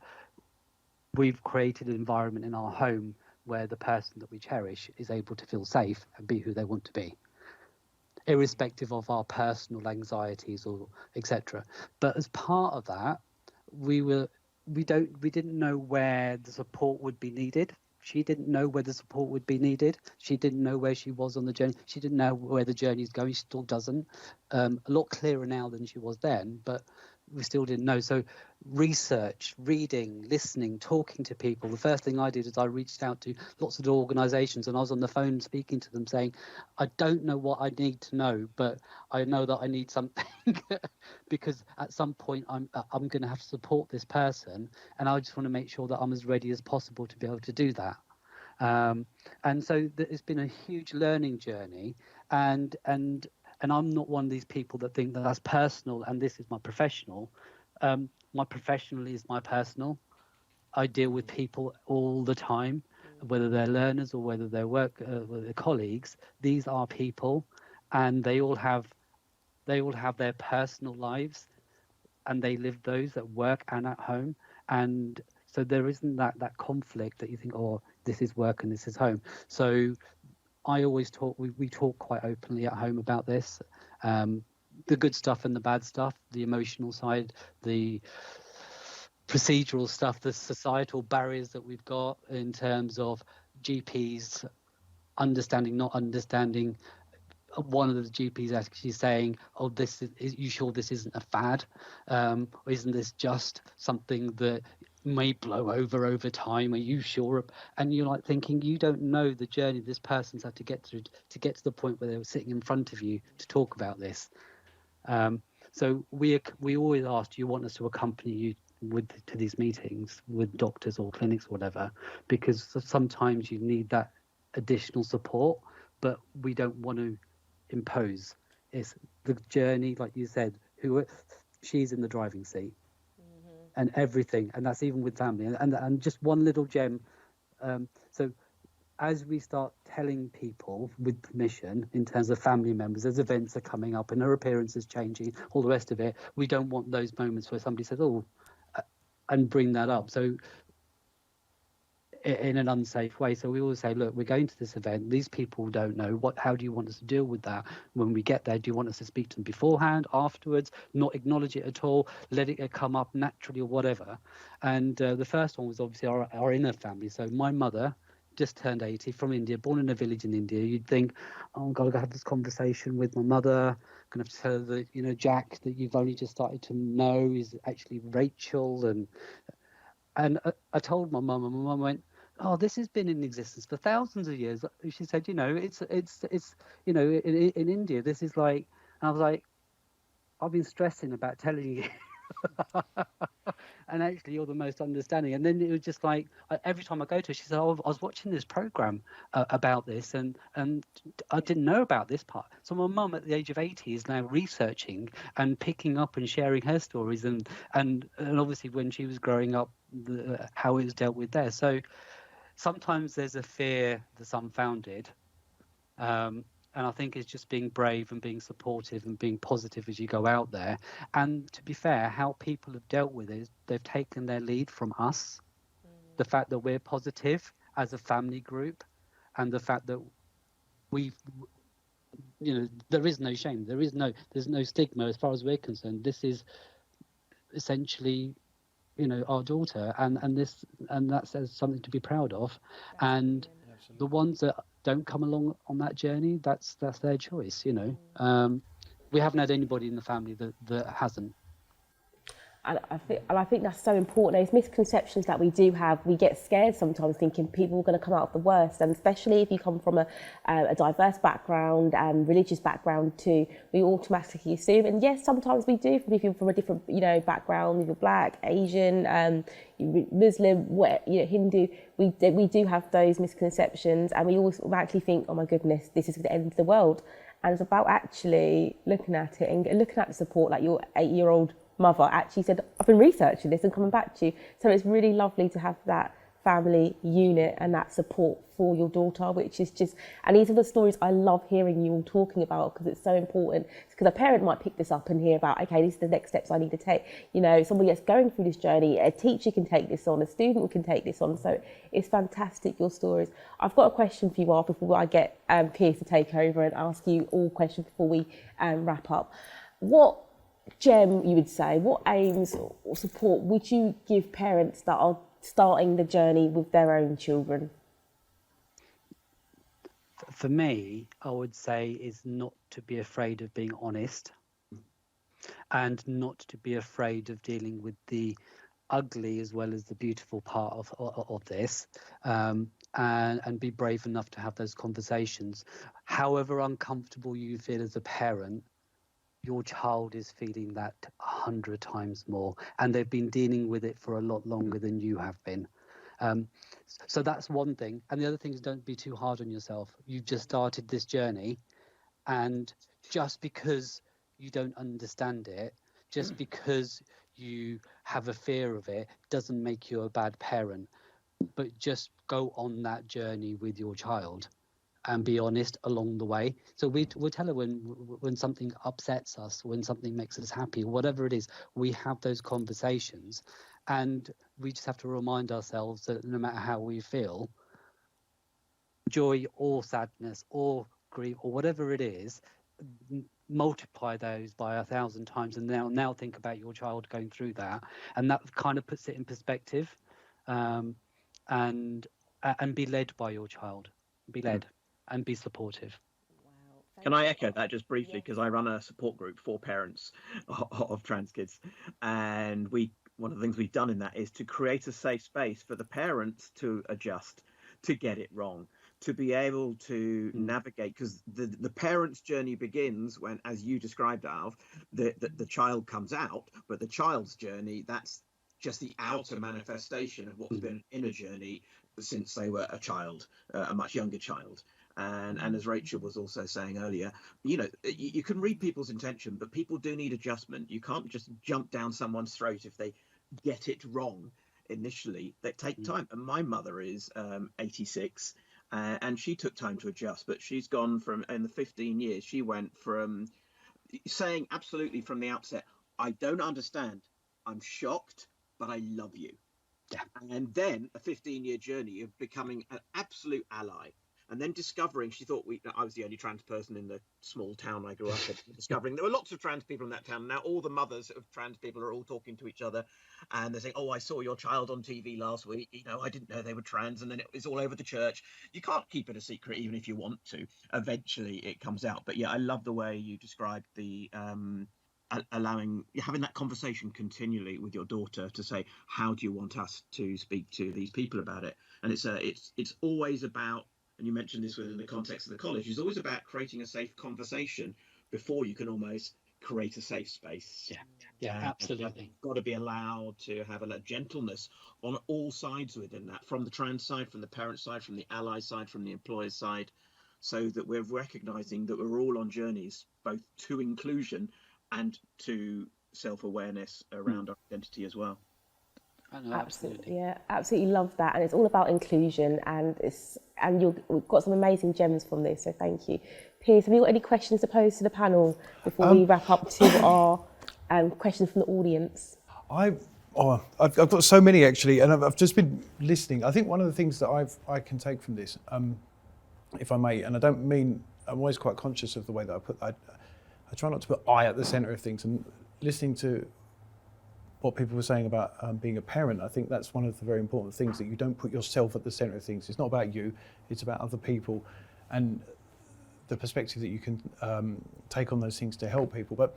we've created an environment in our home where the person that we cherish is able to feel safe and be who they want to be, irrespective of our personal anxieties or etc. But as part of that, we didn't know where the support would be needed. She didn't know where the support would be needed. She didn't know where she was on the journey. She didn't know where the journey is going. She still doesn't. A lot clearer now than she was then, but we still didn't know. So research, reading, listening, talking to people. The first thing I did is I reached out to lots of organisations, and I was on the phone speaking to them saying, I don't know what I need to know, but I know that I need something because at some point I'm going to have to support this person, and I just want to make sure that I'm as ready as possible to be able to do that. And so it's been a huge learning journey, and I'm not one of these people that think that that's personal and this is my professional. My professional is my personal. I deal with people all the time, whether they're learners or whether they're whether they're colleagues. These are people, and they all have their personal lives, and they live those at work and at home. And so there isn't that conflict that you think, oh, this is work and this is home. So I always talk. We talk quite openly at home about this. the good stuff and the bad stuff, the emotional side, the procedural stuff, the societal barriers that we've got in terms of GPs understanding, not understanding. One of the GPs actually saying, "Oh, this is you sure this isn't a fad? Or isn't this just something that may blow over time? Are you sure?" And you're like thinking, you don't know the journey this person's had to get through to get to the point where they were sitting in front of you to talk about this. So we always ask, do you want us to accompany you to these meetings with doctors or clinics or whatever? Because sometimes you need that additional support, but we don't want to impose. It's the journey, like you said, she's in the driving seat and everything, and that's even with family. And just one little gem. So as we start telling people with permission in terms of family members, as events are coming up and her appearance is changing, all the rest of it, we don't want those moments where somebody says, "Oh," and bring that up. So in an unsafe way. So we always say, look, we're going to this event. These people don't know. How do you want us to deal with that when we get there? Do you want us to speak to them beforehand, afterwards, not acknowledge it at all, let it come up naturally or whatever? And the first one was obviously our inner family. So my mother just turned 80 from India, born in a village in India. You'd think, oh, I've got to have this conversation with my mother. I'm going to tell her that, Jack, that you've only just started to know is actually Rachel. And I told my mum, and my mum went, "Oh, this has been in existence for thousands of years." She said, it's in India, this is like, and I was like, I've been stressing about telling you. And actually you're the most understanding. And then it was just like, every time I go to her, she said, "Oh, I was watching this program about this and I didn't know about this part." So my mum at the age of 80 is now researching and picking up and sharing her stories and obviously when she was growing up, how it was dealt with there. So sometimes there's a fear that's unfounded. And I think it's just being brave and being supportive and being positive as you go out there. And to be fair, how people have dealt with it is they've taken their lead from us. The fact that we're positive as a family group and the fact that there is no shame. There's no stigma as far as we're concerned. This is essentially, our daughter and that's something to be proud of. And the ones that don't come along on that journey, that's their choice. We haven't had anybody in the family that hasn't. And I think that's so important. Those misconceptions that we do have, we get scared sometimes thinking people are going to come out of the worst. And especially if you come from a diverse background and religious background too, we automatically assume. And yes, sometimes we do from people from a different, background. If you're Black, Asian, Muslim, Hindu, we do have those misconceptions, and we always actually think, oh my goodness, this is the end of the world. And it's about actually looking at it and looking at the support, like your 8-year-old mother actually said, "I've been researching this and coming back to you." So it's really lovely to have that family unit and that support for your daughter, which is just, and these are the stories I love hearing you all talking about, because it's so important. Because a parent might pick this up and hear about, okay, these are the next steps I need to take. Somebody that's going through this journey, a teacher can take this on, a student can take this on. So it's fantastic, your stories. I've got a question for you, after before I get Piers to take over and ask you all questions before we wrap up. What gem, you would say, what aims or support would you give parents that are starting the journey with their own children? For me, I would say is not to be afraid of being honest and not to be afraid of dealing with the ugly as well as the beautiful part of this, and be brave enough to have those conversations. However uncomfortable you feel as a parent, your child is feeling that 100 times more, and they've been dealing with it for a lot longer than you have been. So that's one thing. And the other thing is, don't be too hard on yourself. You've just started this journey, and just because you don't understand it, just because you have a fear of it, doesn't make you a bad parent. But just go on that journey with your child and be honest along the way. So we'll tell her when something upsets us, when something makes us happy, whatever it is, we have those conversations, and we just have to remind ourselves that no matter how we feel, joy or sadness or grief or whatever it is, multiply those by 1,000 times, and now think about your child going through that, and that kind of puts it in perspective. And be led by your child, be led and be supportive. Can I echo that just briefly? Because I run a support group for parents of trans kids, and one of the things we've done in that is to create a safe space for the parents to adjust, to get it wrong, to be able to navigate, because the parent's journey begins when, as you described, Alv, the child comes out, but the child's journey, that's just the outer manifestation of what's been an inner journey since they were a child, a much younger child. And as Rachel was also saying earlier, you can read people's intention, but people do need adjustment. You can't just jump down someone's throat if they get it wrong initially. They take time. And my mother is 86, and she took time to adjust, but she's gone from, in the 15 years, she went from saying absolutely from the outset, I don't understand, I'm shocked, but I love you. Yeah. And then a 15-year journey of becoming an absolute ally. And then discovering, she thought I was the only trans person in the small town I grew up in, discovering there were lots of trans people in that town. Now all the mothers of trans people are all talking to each other, and they're saying, oh, I saw your child on TV last week. I didn't know they were trans. And then it was all over the church. You can't keep it a secret, even if you want to. Eventually it comes out. But yeah, I love the way you described the having that conversation continually with your daughter to say, how do you want us to speak to these people about it? And it's always about, and you mentioned this within the context of the college, it's always about creating a safe conversation before you can almost create a safe space. Yeah, absolutely. You've got to be allowed to have a gentleness on all sides within that, from the trans side, from the parent side, from the ally side, from the employer side, so that we're recognizing that we're all on journeys both to inclusion and to self-awareness around our identity as well. Absolutely. Yeah, absolutely love that, and it's all about inclusion, and we've got some amazing gems from this. So thank you, Piers. Have you got any questions to pose to the panel before we wrap up to our questions from the audience? I've got so many actually, and I've just been listening. I think one of the things that I can take from this, if I may, and I don't mean, I'm always quite conscious of the way that I try not to put I at the centre of things, and listening to what people were saying about being a parent, I think that's one of the very important things, that you don't put yourself at the centre of things. It's not about you, it's about other people and the perspective that you can take on those things to help people. But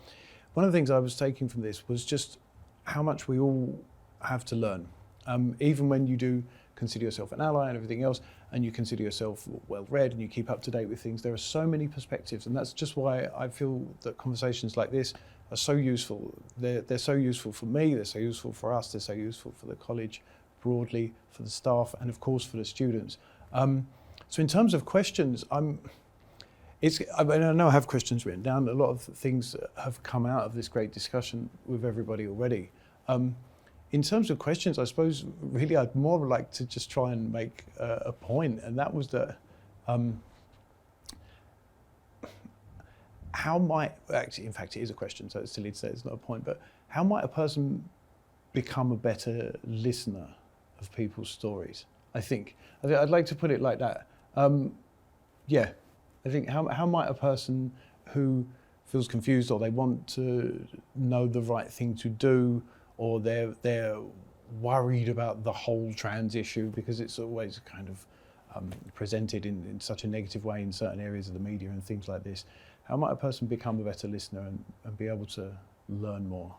one of the things I was taking from this was just how much we all have to learn. Even when you do consider yourself an ally and everything else, and you consider yourself well-read and you keep up to date with things, there are so many perspectives, and that's just why I feel that conversations like this are so useful. They're so useful for me, they're so useful for us, they're so useful for the college broadly, for the staff, and of course for the students. So in terms of questions, I know I have questions written down. A lot of things have come out of this great discussion with everybody already. In terms of questions, I suppose really I'd more like to just try and make a point, and that was that how might, actually, in fact, it is a question, so it's silly to say it's not a point, but how might a person become a better listener of people's stories? I'd like to put it like that. I think how might a person who feels confused, or they want to know the right thing to do, or they're worried about the whole trans issue because it's always kind of presented in such a negative way in certain areas of the media and things like this, how might a person become a better listener and be able to learn more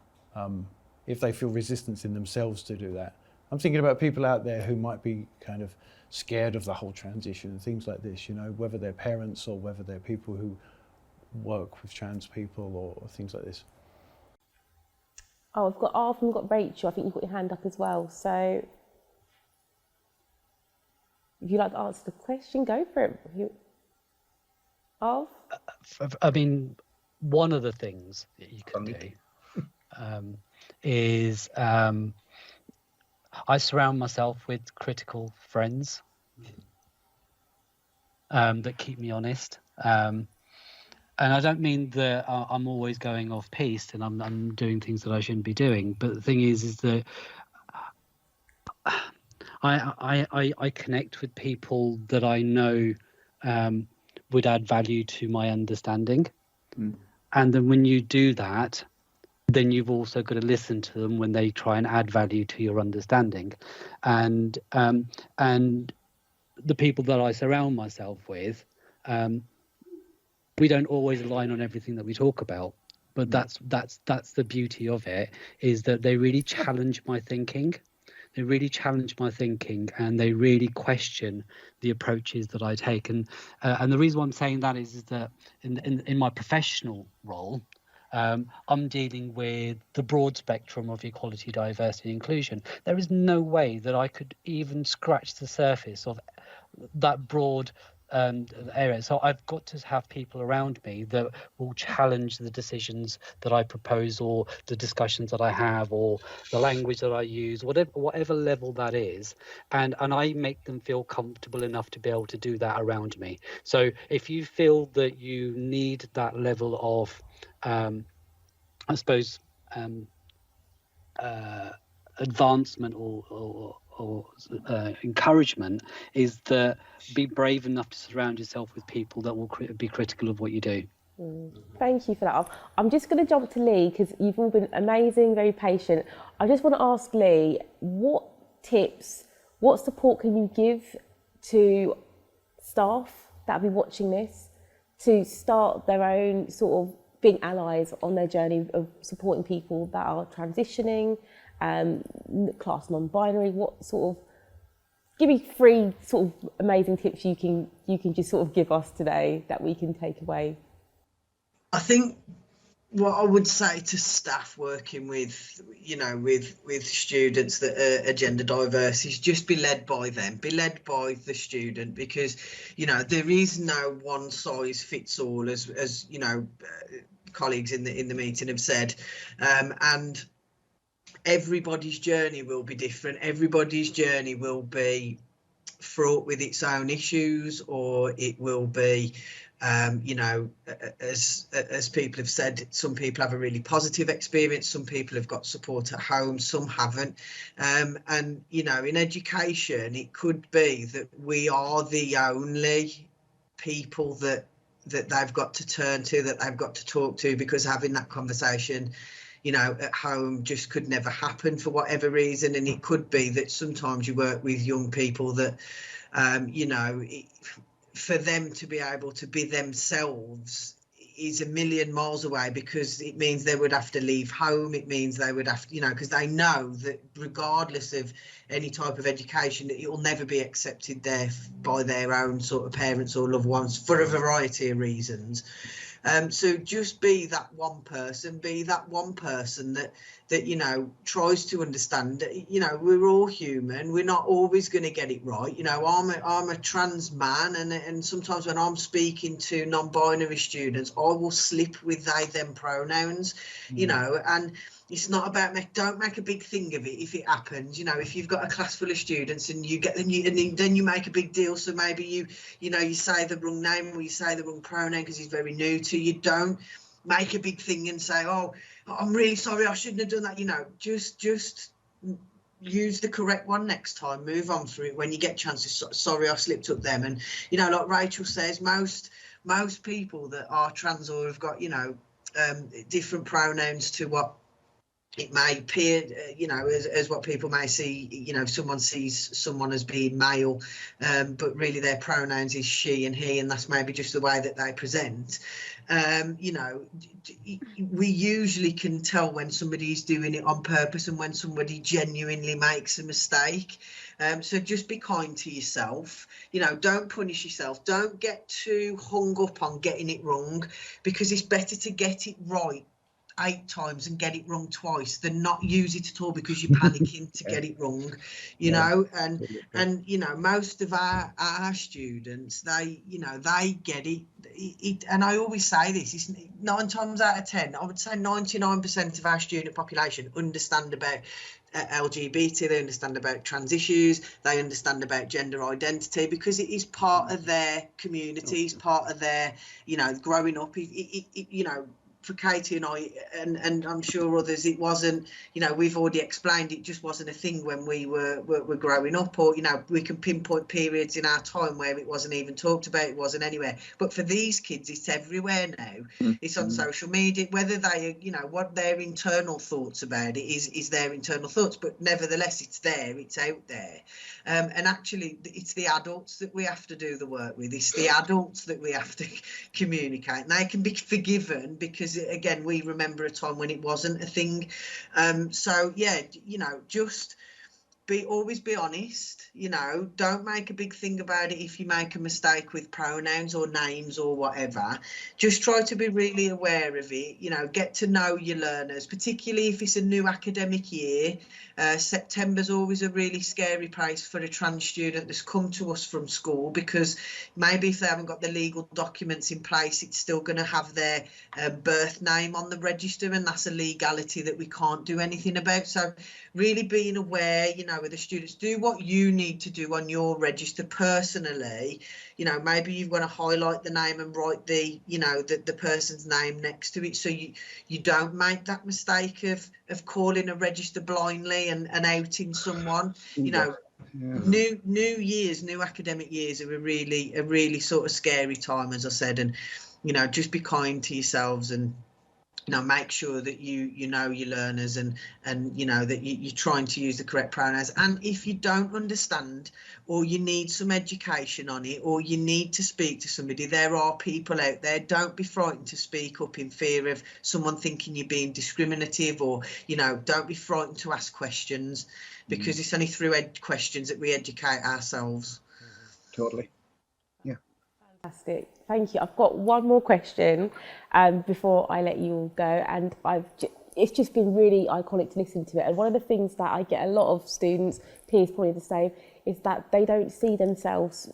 if they feel resistance in themselves to do that? I'm thinking about people out there who might be kind of scared of the whole trans issue and things like this, whether they're parents or whether they're people who work with trans people or things like this. Oh, I've got Arv and we've got Rachel. I think you've got your hand up as well. So if you'd like to answer the question, go for it. Arv? I mean, one of the things that you can do is I surround myself with critical friends that keep me honest. And I don't mean that I'm always going off piste and I'm doing things that I shouldn't be doing. But the thing is that I connect with people that I know would add value to my understanding. And then when you do that, then you've also got to listen to them when they try and add value to your understanding. And the people that I surround myself with, we don't always align on everything that we talk about, but that's the beauty of it, is that they really challenge my thinking. They really challenge my thinking, and they really question the approaches that I take. And the reason why I'm saying that is that in my professional role, I'm dealing with the broad spectrum of equality, diversity, inclusion. There is no way that I could even scratch the surface of that broad area. So I've got to have people around me that will challenge the decisions that I propose, or the discussions that I have, or the language that I use, whatever level that is, and I make them feel comfortable enough to be able to do that around me. So if you feel that you need that level of I suppose advancement or encouragement, is that be brave enough to surround yourself with people that will be critical of what you do. Thank you for that. I'm just going to jump to Lee, because you've all been amazing, very patient. I just want to ask Lee, what tips, what support can you give to staff that will be watching this to start their own sort of being allies on their journey of supporting people that are transitioning, class non-binary? What sort of, give me 3 sort of amazing tips you can just sort of give us today that we can take away. I think what I would say to staff working with, you know, with students that are gender diverse, is just be led by them, be led by the student, because, you know, there is no one size fits all, as you know, colleagues in the meeting have said, and everybody's journey will be different. Everybody's journey will be fraught with its own issues, or it will be, you know, as people have said, some people have a really positive experience, some people have got support at home, some haven't, and you know, in education it could be that we are the only people that they've got to turn to, that they've got to talk to, because having that conversation, you know, at home just could never happen for whatever reason. And it could be that sometimes you work with young people that, you know, for them to be able to be themselves is a million miles away, because it means they would have to leave home. It means they would have to, you know, because they know that regardless of any type of education, that it will never be accepted there by their own sort of parents or loved ones for a variety of reasons. So just be that one person, that, you know, tries to understand that, you know, we're all human. We're not always going to get it right. You know, I'm a trans man, and sometimes when I'm speaking to non-binary students, I will slip with they, them pronouns, you know, and it's not about don't make a big thing of it if it happens. You know, if you've got a class full of students and you get them, and then you make a big deal. So maybe you know, you say the wrong name or you say the wrong pronoun because he's very new to you. Don't make a big thing and say, oh, I'm really sorry, I shouldn't have done that. You know, just use the correct one next time. Move on through it when you get chances. Sorry, I slipped up them. And, you know, like Rachel says, most people that are trans or have got, you know, different pronouns to what it may appear, you know, as what people may see, you know, if someone sees someone as being male, but really their pronouns is she and he, and that's maybe just the way that they present. You know, we usually can tell when somebody's doing it on purpose and when somebody genuinely makes a mistake. So just be kind to yourself. You know, don't punish yourself. Don't get too hung up on getting it wrong, because it's better to get it right 8 times and get it wrong twice than not use it at all because you're panicking to get it wrong, you know. And you know, most of our students, they, you know, they get it, and I always say this, it's 9 times out of 10, I would say 99% of our student population understand about LGBT, they understand about trans issues, they understand about gender identity, because it is part of their communities, part of their, you know, growing up. You know, for Katie and I, and I'm sure others, it wasn't, you know, we've already explained, it just wasn't a thing when we were growing up, or, you know, we can pinpoint periods in our time where it wasn't even talked about, it wasn't anywhere. But for these kids, it's everywhere now. It's on social media, whether they, you know, what their internal thoughts about it is their internal thoughts, but nevertheless, it's there, it's out there. And actually, it's the adults that we have to do the work with. It's the adults that we have to communicate. And they can be forgiven because, again, we remember a time when it wasn't a thing. So, yeah, you know, just always be honest, you know, don't make a big thing about it if you make a mistake with pronouns or names or whatever. Just try to be really aware of it, you know, get to know your learners, particularly if it's a new academic year. September's always a really scary place for a trans student that's come to us from school, because maybe if they haven't got the legal documents in place, it's still going to have their birth name on the register, and that's a legality that we can't do anything about. So really being aware, you know, with the students, do what you need to do on your register personally. You know, maybe you've got to highlight the name and write the, you know, the person's name next to it, so you don't make that mistake of calling a register blindly and outing someone. You know, new academic years are a really sort of scary time, as I said, and, you know, just be kind to yourselves, and, you know, make sure that you know your learners, and you know that you're trying to use the correct pronouns. And if you don't understand, or you need some education on it, or you need to speak to somebody, there are people out there. Don't be frightened to speak up in fear of someone thinking you're being discriminative, or, you know, don't be frightened to ask questions, because it's only through questions that we educate ourselves. Totally. Fantastic, thank you. I've got one more question before I let you all go, and it's just been really iconic to listen to it. And one of the things that I get a lot of students, peers probably the same, is that they don't see themselves,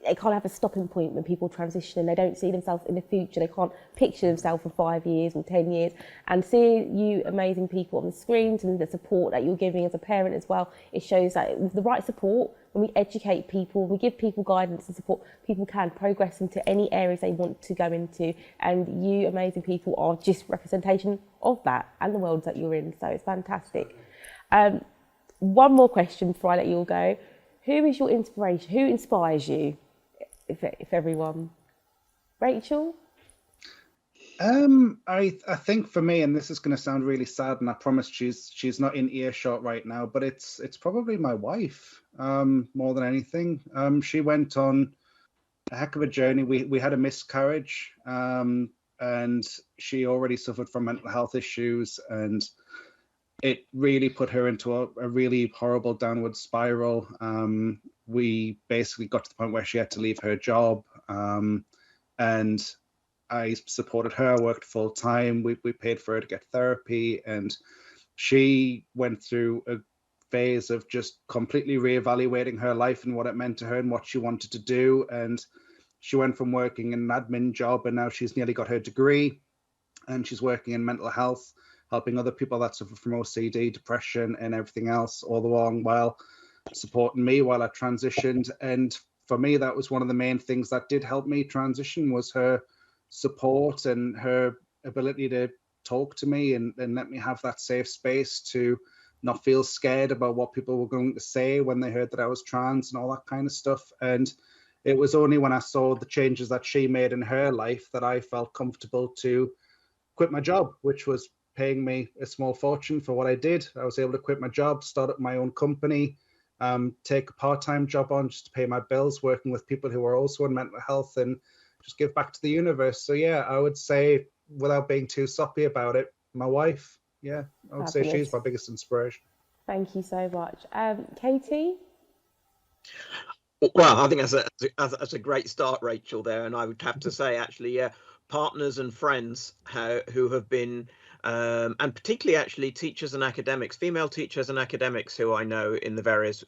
they can't have a stopping point when people transition, and they don't see themselves in the future. They can't picture themselves for 5 years or 10 years. And seeing you amazing people on the screens and the support that you're giving as a parent as well, it shows that with the right support, when we educate people, we give people guidance and support, people can progress into any areas they want to go into. And you amazing people are just representation of that and the worlds that you're in. So it's fantastic. One more question before I let you all go. Who is your inspiration? Who inspires you? If everyone, Rachel? I think for me, and this is going to sound really sad, and I promise she's not in earshot right now, but it's probably my wife, more than anything. She went on a heck of a journey. We had a miscarriage, and she already suffered from mental health issues, and it really put her into a really horrible downward spiral. We basically got to the point where she had to leave her job, and I supported her, worked full time. We paid for her to get therapy, and she went through a phase of just completely reevaluating her life and what it meant to her and what she wanted to do. And she went from working in an admin job, and now she's nearly got her degree, and she's working in mental health, helping other people that suffer from OCD, depression, and everything else, all the while supporting me while I transitioned. And for me, that was one of the main things that did help me transition, was her support and her ability to talk to me and let me have that safe space to not feel scared about what people were going to say when they heard that I was trans and all that kind of stuff. And it was only when I saw the changes that she made in her life that I felt comfortable to quit my job, which was paying me a small fortune for what I did. I was able to quit my job, start up my own company, take a part-time job on just to pay my bills, working with people who are also in mental health, and just give back to the universe. So yeah, I would say, without being too soppy about it, my wife. Yeah, I would say she's my biggest inspiration. Thank you so much. Katie? Well, I think that's a great start, Rachel, there. And I would have to say, actually, yeah, partners and friends who have been, and particularly actually teachers and academics, female teachers and academics who I know in the various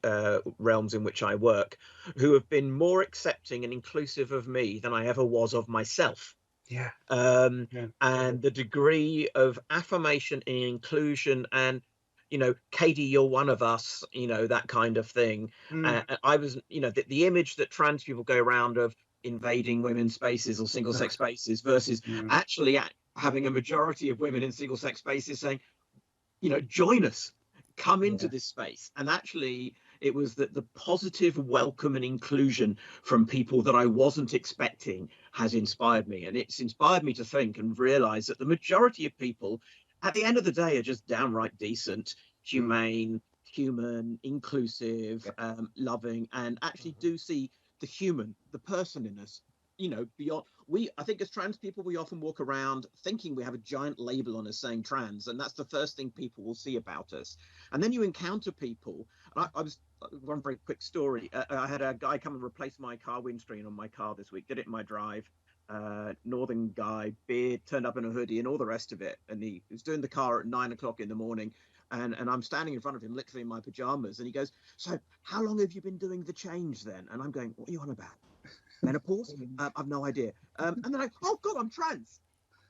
realms in which I work, who have been more accepting and inclusive of me than I ever was of myself. Yeah. And the degree of affirmation and inclusion, and, you know, Katie, you're one of us, you know, that kind of thing. I was, you know, the image that trans people go around of invading women's spaces or single sex spaces versus actually having a majority of women in single-sex spaces saying, join us, come into this space. And actually, it was that the positive welcome and inclusion from people that I wasn't expecting has inspired me. And it's inspired me to think and realize that the majority of people, at the end of the day, are just downright decent, humane, human, inclusive, loving, and actually do see the human, the person in us. Beyond, I think as trans people, we often walk around thinking we have a giant label on us saying trans, and that's the first thing people will see about us. And then you encounter people. I was one very quick story. I had a guy come and replace my car windscreen on my car this week. Did it in my drive. Northern guy, beard, turned up in a hoodie, and all the rest of it. And he was doing the car at 9 o'clock in the morning. And I'm standing in front of him, literally in my pajamas. And he goes, "So how long have you been doing the change then?" And I'm going, "What are you on about? Menopause? I've no idea." And then oh God, I'm trans,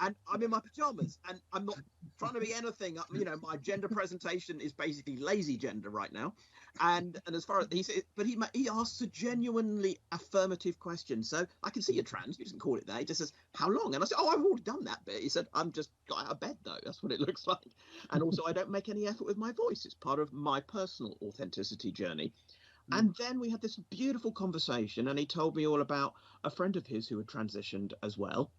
and I'm in my pajamas, and I'm not trying to be anything. My gender presentation is basically lazy gender right now. And as far as he said, but he asks a genuinely affirmative question. So I can see you're trans. He doesn't call it that. He just says, "How long?" And I said, "Oh, I've already done that bit." He said, "I'm just got out of bed though. That's what it looks like." And also, I don't make any effort with my voice. It's part of my personal authenticity journey. And then we had this beautiful conversation, and he told me all about a friend of his who had transitioned as well.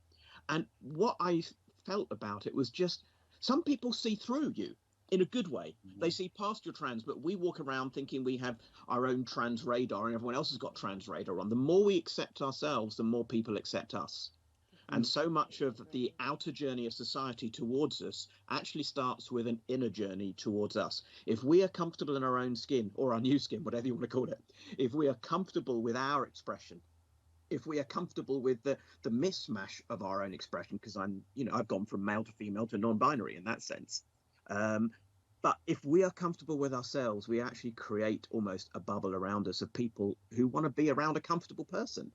And what I felt about it was just, some people see through you in a good way. They see past your trans, but we walk around thinking we have our own trans radar and everyone else has got trans radar on. The more we accept ourselves, the more people accept us. And so much of the outer journey of society towards us actually starts with an inner journey towards us. If we are comfortable in our own skin, or our new skin, whatever you want to call it, if we are comfortable with our expression, if we are comfortable with the mismatch of our own expression, because I've gone from male to female to non-binary in that sense. But if we are comfortable with ourselves, we actually create almost a bubble around us of people who want to be around a comfortable person.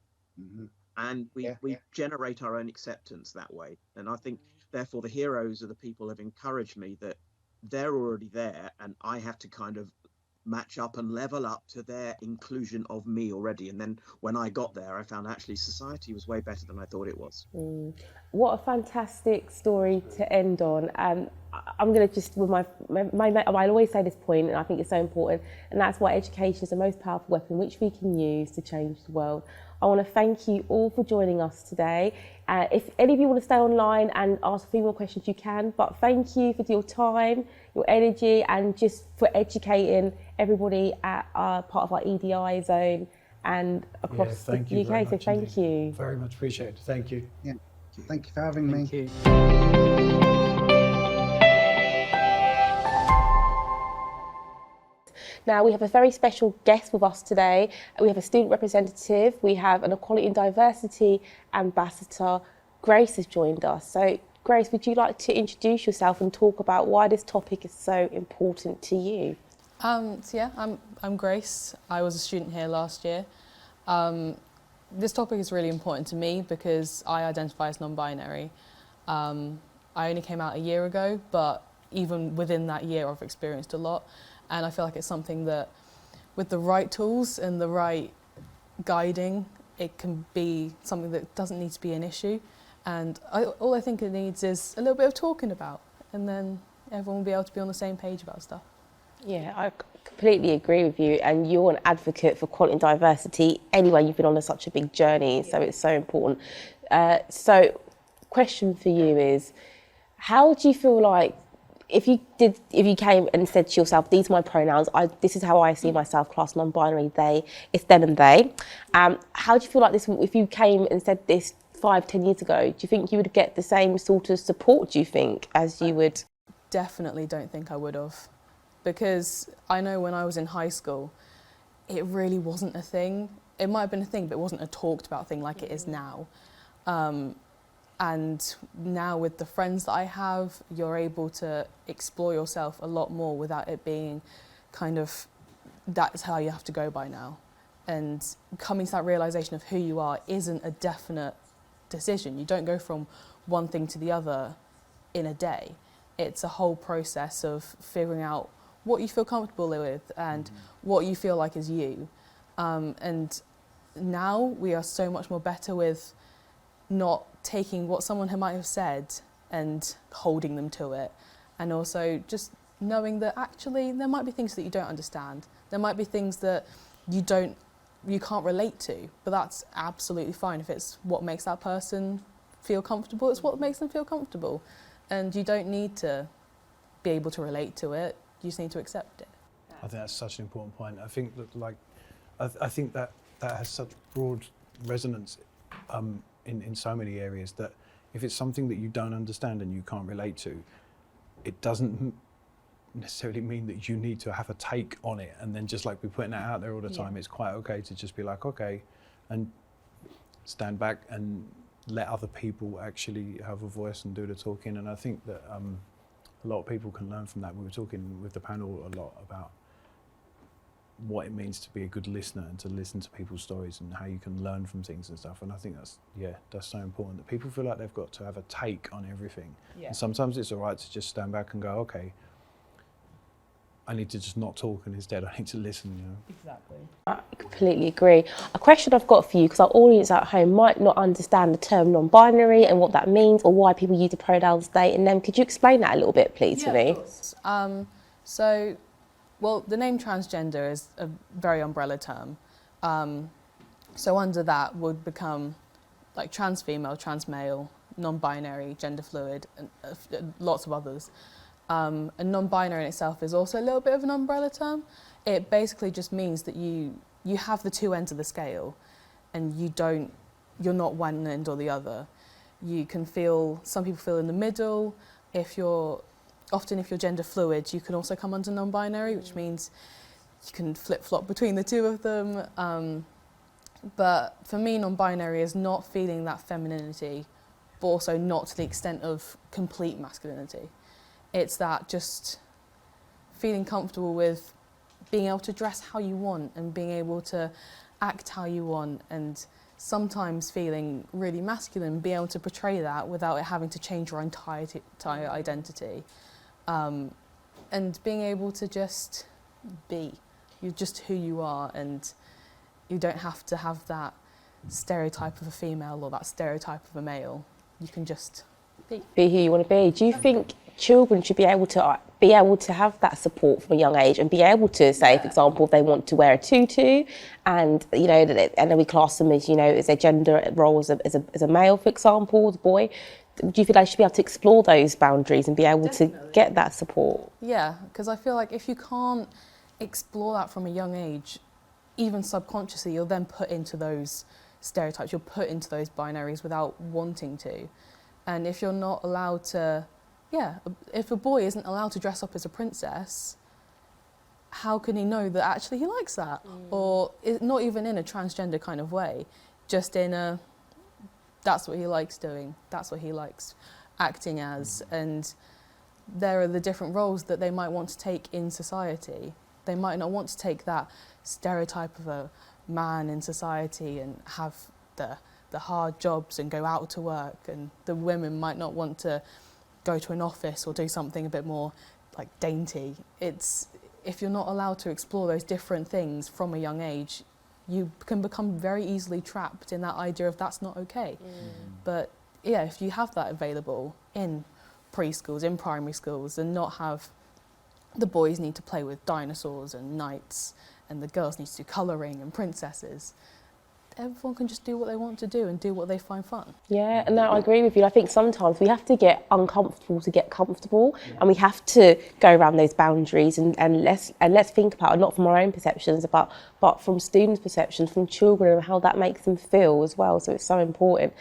And we generate our own acceptance that way. And I think, therefore, the heroes are the people who have encouraged me that they're already there, and I have to kind of match up and level up to their inclusion of me already. And then when I got there, I found actually society was way better than I thought it was. What a fantastic story to end on. I'm going to just, with I always say this point, and I think it's so important, and that's why education is the most powerful weapon which we can use to change the world. I want to thank you all for joining us today. If any of you want to stay online and ask a few more questions, you can, but thank you for your time, your energy, and just for educating everybody at part of our EDI zone and across the UK. So thank you. Very much appreciated. Thank you. Yeah. Thank you for having me. Thank you. Now we have a very special guest with us today. We have a student representative, we have an equality and diversity ambassador. Grace has joined us. So Grace, would you like to introduce yourself and talk about why this topic is so important to you? I'm Grace. I was a student here last year. This topic is really important to me because I identify as non-binary. I only came out a year ago, but even within that year I've experienced a lot. And I feel like it's something that, with the right tools and the right guiding, it can be something that doesn't need to be an issue. And all I think it needs is a little bit of talking about, and then everyone will be able to be on the same page about stuff. Yeah, I completely agree with you. And you're an advocate for equality and diversity. Anyway, you've been on such a big journey, so it's so important. So, question for you is, how do you feel like, if you came and said to yourself, these are my pronouns, this is how I see myself, class non-binary, they, it's them and they. How do you feel like this, if you came and said this 5-10 years ago, do you think you would get the same sort of support, do you think, as you would? Definitely don't think I would have. Because I know when I was in high school, it really wasn't a thing. It might have been a thing, but it wasn't a talked about thing like it is now. And now with the friends that I have, you're able to explore yourself a lot more without it being kind of, that's how you have to go by now. And coming to that realisation of who you are isn't a definite decision. You don't go from one thing to the other in a day. It's a whole process of figuring out what you feel comfortable with and what you feel like is you. And now we are so much more better with not taking what someone might have said and holding them to it. And also just knowing that actually there might be things that you don't understand. There might be things that you can't relate to, but that's absolutely fine. If it's what makes that person feel comfortable, it's what makes them feel comfortable. And you don't need to be able to relate to it, you just need to accept it. I think that's such an important point. I think that I think that has such broad resonance in so many areas, that if it's something that you don't understand and you can't relate to, it doesn't necessarily mean that you need to have a take on it and then just like be putting it out there all the time. It's quite okay to just be like, okay, and stand back and let other people actually have a voice and do the talking. And I think that a lot of people can learn from that. We were talking with the panel a lot about what it means to be a good listener and to listen to people's stories and how you can learn from things and stuff. And I think that's so important, that people feel like they've got to have a take on everything. And sometimes it's all right to just stand back and go, okay, I need to just not talk, and instead I need to listen, you know. Exactly. I completely agree. A question I've got for you, because our audience at home might not understand the term non-binary and what that means, or why people use the pronouns they and them. Could you explain that a little bit, please, for me? Of course. Well, the name transgender is a very umbrella term. So under that would become like trans female, trans male, non-binary, gender fluid, and lots of others. And non-binary in itself is also a little bit of an umbrella term. It basically just means that you have the two ends of the scale, and you're not one end or the other. You can feel, some people feel in the middle. If you're gender fluid, you can also come under non-binary, which means you can flip-flop between the two of them. But for me, non-binary is not feeling that femininity, but also not to the extent of complete masculinity. It's that just feeling comfortable with being able to dress how you want and being able to act how you want, and sometimes feeling really masculine, being able to portray that without it having to change your entire identity. And being able to just be. You're just who you are, and you don't have to have that stereotype of a female or that stereotype of a male. You can just be who you want to be. Do you think children should be able to have that support from a young age and be able to say, for example, if they want to wear a tutu, and and then we class them as as their gender role as a male, for example, the boy? Do you feel they should be able to explore those boundaries and be able to get that support? Yeah, because I feel like if you can't explore that from a young age, even subconsciously, you're then put into those stereotypes, you're put into those binaries without wanting to. And if you're not allowed to, if a boy isn't allowed to dress up as a princess, how can he know that actually he likes that? Or not even in a transgender kind of way, just in a, that's what he likes doing, that's what he likes acting as. And there are the different roles that they might want to take in society. They might not want to take that stereotype of a man in society and have the hard jobs and go out to work, and the women might not want to go to an office or do something a bit more like dainty. It's, if you're not allowed to explore those different things from a young age, you can become very easily trapped in that idea of that's not okay. But if you have that available in preschools, in primary schools, and not have the boys need to play with dinosaurs and knights and the girls need to do colouring and princesses, everyone can just do what they want to do and do what they find fun. Yeah, and no, I agree with you. I think sometimes we have to get uncomfortable to get comfortable, and we have to go around those boundaries and let's think about it, not from our own perceptions, but from students' perceptions, from children, and how that makes them feel as well. So it's so important.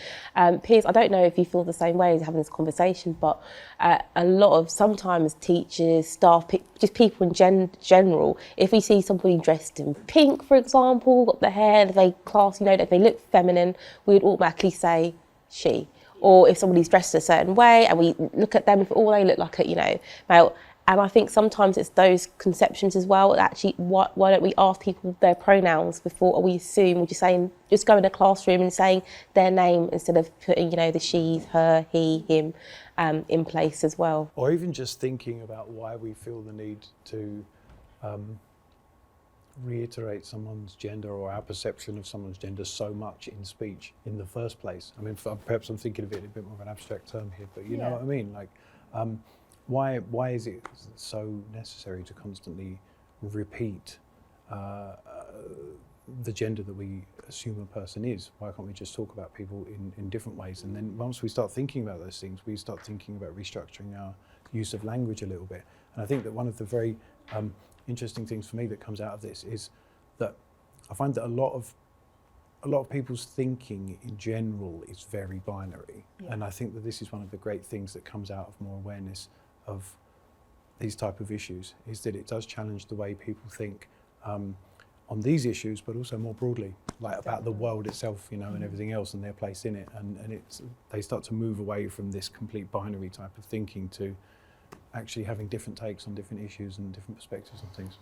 Piers, I don't know if you feel the same way as having this conversation, but a lot of sometimes teachers, staff, just people in general, if we see somebody dressed in pink, for example, got the hair, they class, if they look feminine, we would automatically say she. Or if somebody's dressed a certain way and we look at them, if all they look like a, male. And I think sometimes it's those conceptions as well. Actually, why don't we ask people their pronouns before, or we assume, we're just go in a classroom and saying their name instead of putting, the she's, her, he, him in place as well. Or even just thinking about why we feel the need to reiterate someone's gender or our perception of someone's gender so much in speech in the first place? I mean, perhaps I'm thinking of it in a bit more of an abstract term here, but you know what I mean? Like, why is it so necessary to constantly repeat the gender that we assume a person is? Why can't we just talk about people in different ways? And then once we start thinking about those things, we start thinking about restructuring our use of language a little bit. And I think that one of the very interesting things for me that comes out of this is that I find that a lot of people's thinking in general is very binary. Yeah. And I think that this is one of the great things that comes out of more awareness of these type of issues, is that it does challenge the way people think on these issues, but also more broadly, like about the world itself, you know, and everything else and their place in it. And they start to move away from this complete binary type of thinking to actually having different takes on different issues and different perspectives on things.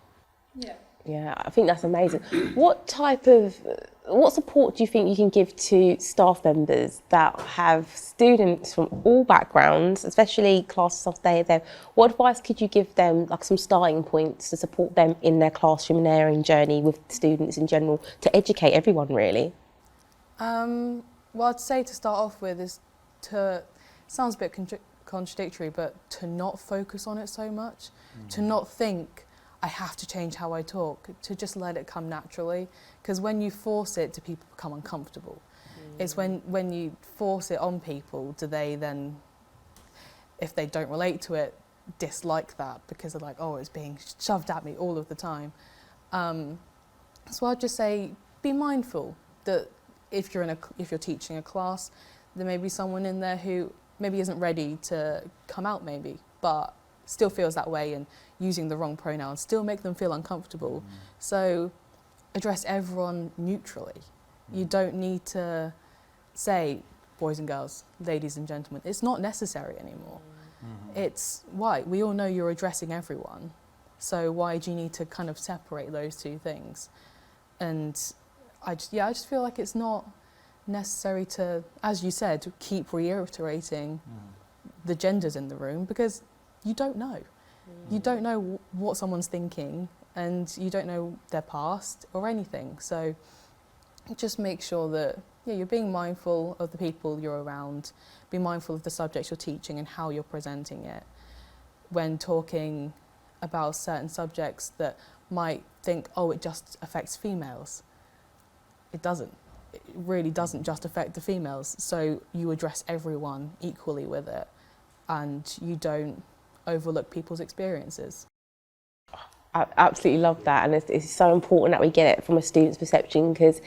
Yeah. Yeah, I think that's amazing. What support do you think you can give to staff members that have students from all backgrounds, especially classes of there? What advice could you give them, like some starting points to support them in their classroom and their journey with students in general, to educate everyone really? Well, I'd say to start off with is sounds a bit contradictory, but to not focus on it so much, to not think, I have to change how I talk, to just let it come naturally. Because when you force it, do people become uncomfortable? It's when you force it on people, do they then, if they don't relate to it, dislike that because they're like, oh, it's being shoved at me all of the time. So I'd just say, be mindful that if you're teaching a class, there may be someone in there who maybe isn't ready to come out maybe, but still feels that way, and using the wrong pronouns still make them feel uncomfortable. So address everyone neutrally. You don't need to say boys and girls, ladies and gentlemen. It's not necessary anymore. It's why we all know you're addressing everyone. So why do you need to kind of separate those two things? And I just feel like it's not necessary to, as you said, keep reiterating the genders in the room, because you don't know. You don't know what someone's thinking, and you don't know their past or anything. So just make sure that you're being mindful of the people you're around, be mindful of the subjects you're teaching and how you're presenting it. When talking about certain subjects that might think, oh, it just affects females. It doesn't. It really doesn't just affect the females. So you address everyone equally with it, and you don't overlook people's experiences. I absolutely love that, and it's so important that we get it from a student's perception, because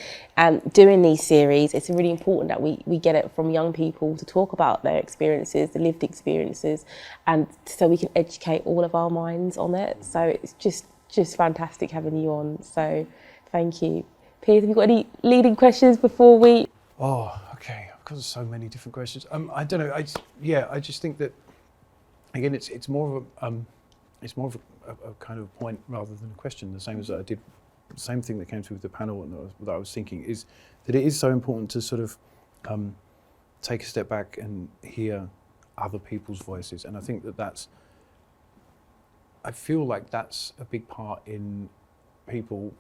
doing these series, it's really important that we get it from young people to talk about their experiences, the lived experiences, and so we can educate all of our minds on it. So it's just fantastic having you on, so thank you. Piers, have you got any leading questions before we... Oh, okay, I've got so many different questions. I don't know, I just think that, again, it's more of a kind of point rather than a question. The same as I did, the same thing that came through with the panel and that I was thinking is that it is so important to sort of take a step back and hear other people's voices. And I think I feel like that's a big part in people,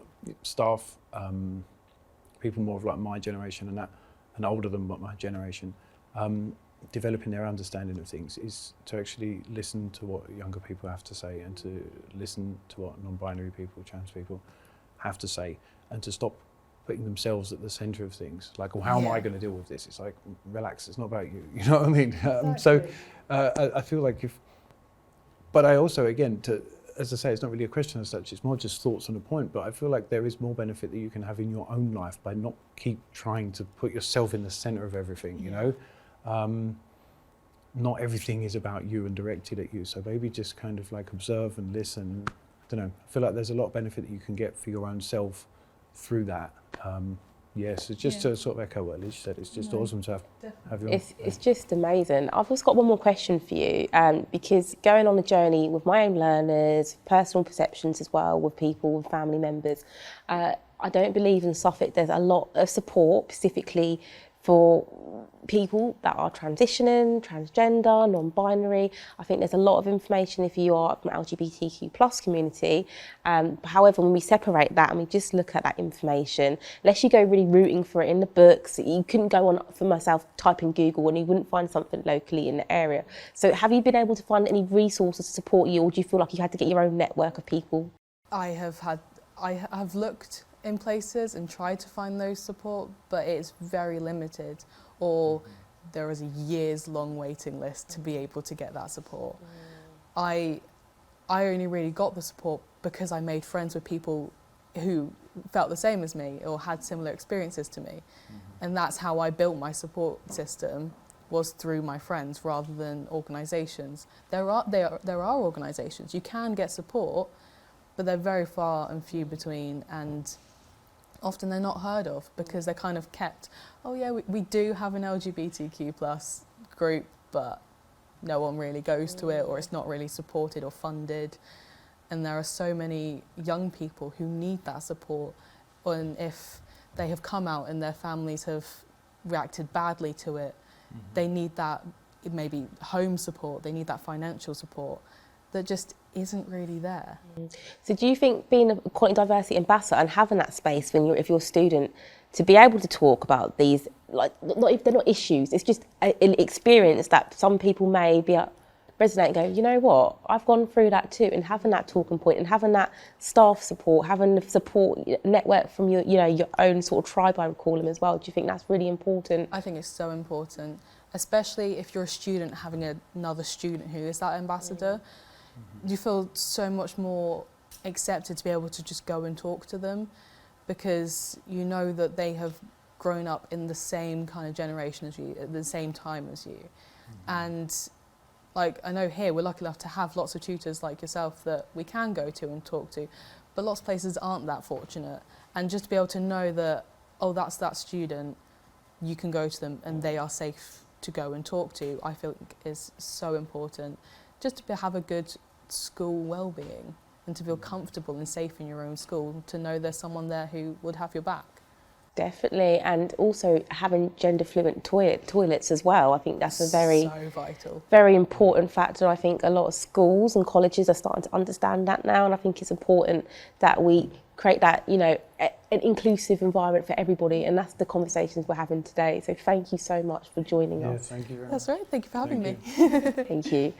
staff, people more of like my generation and older than my generation. Developing their understanding of things is to actually listen to what younger people have to say, and to listen to what non-binary people, trans people have to say, and to stop putting themselves at the centre of things. Like, well, how am I going to deal with this? It's like, relax, it's not about you. You know what I mean? Exactly. So I feel like but I also, again, as I say, it's not really a question as such, it's more just thoughts on a point, but I feel like there is more benefit that you can have in your own life by not keep trying to put yourself in the centre of everything, you know? Not everything is about you and directed at you, so maybe just kind of like observe and listen. I don't know, I feel like there's a lot of benefit that you can get for your own self through that. Yes, it's just to sort of echo what Liz said, it's just awesome to have you on. It's just amazing. I've just got one more question for you, because going on a journey with my own learners, personal perceptions as well, with people, with family members, I don't believe in Suffolk there's a lot of support specifically for people that are transitioning, transgender, non-binary. I think there's a lot of information if you are from LGBTQ plus community. However, when we separate that and we just look at that information, unless you go really rooting for it in the books, you couldn't go on, for myself, type in Google and you wouldn't find something locally in the area. So have you been able to find any resources to support you, or do you feel like you had to get your own network of people? I have looked in places and tried to find those support, but it's very limited, or there is a years long waiting list to be able to get that support. I only really got the support because I made friends with people who felt the same as me or had similar experiences to me. And that's how I built my support system, was through my friends rather than organisations. There are organisations, you can get support, but they're very far and few between, and often they're not heard of because they're kind of kept, oh yeah, we do have an LGBTQ plus group, but no one really goes to it, or it's not really supported or funded. And there are so many young people who need that support, and if they have come out and their families have reacted badly to it, they need that maybe home support, they need that financial support that just isn't really there. So do you think being a equality diversity ambassador and having that space when if you're a student to be able to talk about these, like, not if they're not issues, it's just an experience that some people may be resonate and go, you know what, I've gone through that too, and having that talking point and having that staff support, having the support network from your, your own sort of tribe, I would call them as well. Do you think that's really important? I think it's so important, especially if you're a student having another student who is that ambassador. You feel so much more accepted to be able to just go and talk to them, because you know that they have grown up in the same kind of generation as you, at the same time as you. And like, I know here we're lucky enough to have lots of tutors like yourself that we can go to and talk to, but lots of places aren't that fortunate. And just to be able to know that, oh, that's that student, you can go to them and they are safe to go and talk to, I feel is so important. Just to have a good school well-being and to feel comfortable and safe in your own school, to know there's someone there who would have your back. Definitely, and also having gender fluent toilets as well. I think that's a very, so vital, very important factor. I think a lot of schools and colleges are starting to understand that now, and I think it's important that we create that, an inclusive environment for everybody, and that's the conversations we're having today. So thank you so much for joining us. Thank you very much. That's right. Thank you for having me. Thank you.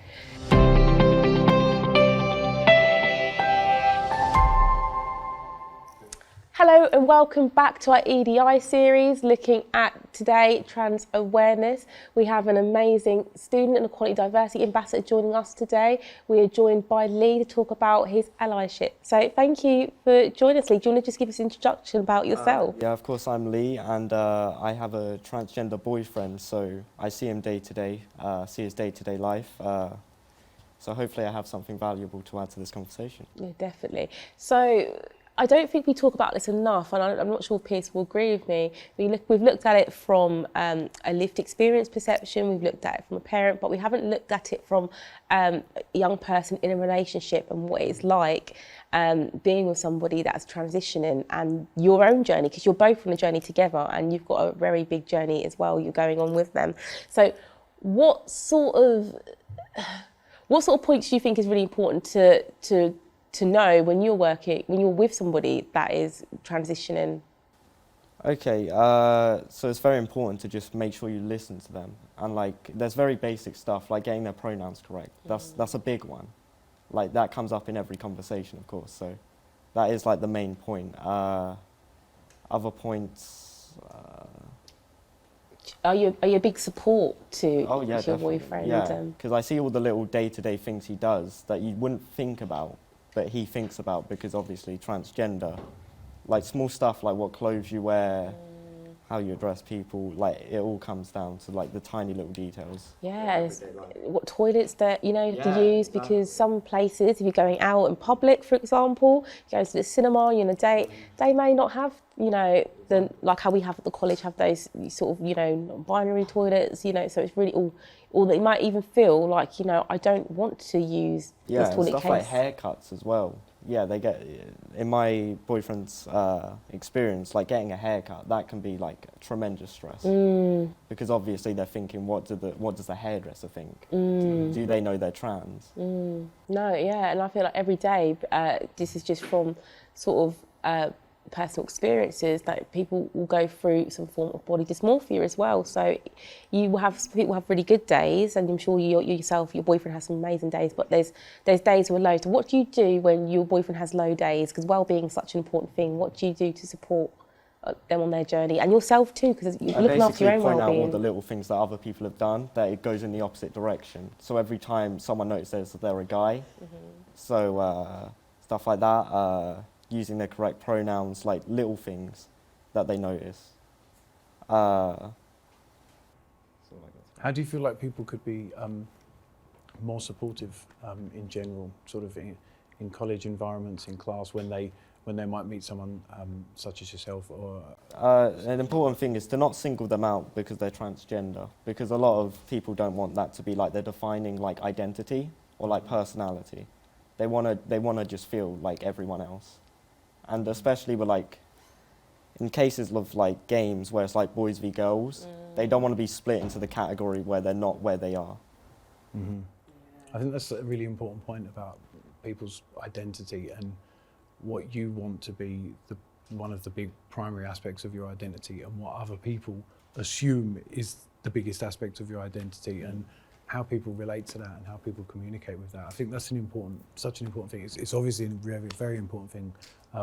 Hello and welcome back to our EDI series, looking at today trans awareness. We have an amazing student and equality diversity ambassador joining us today. We are joined by Lee to talk about his allyship. So thank you for joining us, Lee. Do you want to just give us an introduction about yourself? Yeah, of course, I'm Lee, and I have a transgender boyfriend, so I see him day to day, see his day-to-day life. So hopefully I have something valuable to add to this conversation. Yeah, definitely. So I don't think we talk about this enough, and I'm not sure Pierce will agree with me. We've looked at it from a lived experience perception, we've looked at it from a parent, but we haven't looked at it from a young person in a relationship and what it's like being with somebody that's transitioning, and your own journey, because you're both on a journey together and you've got a very big journey as well you're going on with them. So what sort of points do you think is really important to know when you're with somebody that is transitioning? Okay, so it's very important to just make sure you listen to them, and like there's very basic stuff like getting their pronouns correct. That's a big one. Like that comes up in every conversation, of course. So that is like the main point. Other points. Are you a big support to your boyfriend? Yeah, because I see all the little day-to-day things he does that you wouldn't think about, but he thinks about, because obviously transgender, like small stuff like what clothes you wear, how you address people, like it all comes down to like the tiny little details. Yeah, what toilets that you have to use, because some places, if you're going out in public, for example, you go to the cinema, you're on a date, they may not have, like how we have at the college, have those sort of, non-binary toilets, so it's really or they might even feel like, I don't want to use this toilet stuff case. like haircuts as well. yeah, they get, in my boyfriend's experience, like getting a haircut, that can be like tremendous stress. Because obviously they're thinking, what does the hairdresser think? Do they know they're trans? No, yeah, and I feel like every day, this is just from sort of personal experiences that people will go through some form of body dysmorphia as well. So people have really good days, and I'm sure you yourself, your boyfriend has some amazing days, but there's days with low. So what do you do when your boyfriend has low days? Because well-being is such an important thing. What do you do to support them on their journey, and yourself too, because you're looking after your own well-being. I basically point out all well-being. the little things that other people have done, that it goes in the opposite direction. So every time someone notices that they're a guy, so stuff like that, using the correct pronouns, like little things that they notice. How do you feel like people could be more supportive in general, sort of in college environments, in class, when they might meet someone such as yourself? Or an important thing is to not single them out because they're transgender, because a lot of people don't want that to be like their defining like identity or like personality. They wanna just feel like everyone else, and especially with like in cases of like games where it's like boys v girls, they don't want to be split into the category where they're not where they are. I think that's a really important point about people's identity and what you want to be one of the big primary aspects of your identity, and what other people assume is the biggest aspect of your identity, and how people relate to that and how people communicate with that. I think that's such an important thing. It's obviously a very, very important thing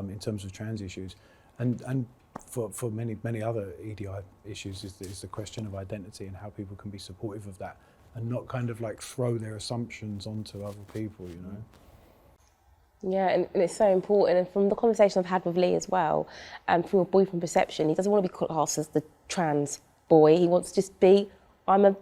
in terms of trans issues, and for many other EDI issues is the question of identity and how people can be supportive of that and not kind of like throw their assumptions onto other people, you know. Yeah, and it's so important. And from the conversation I've had with Lee as well, from a boyfriend perception, he doesn't want to be classed as the trans boy. He wants to just be, I'm a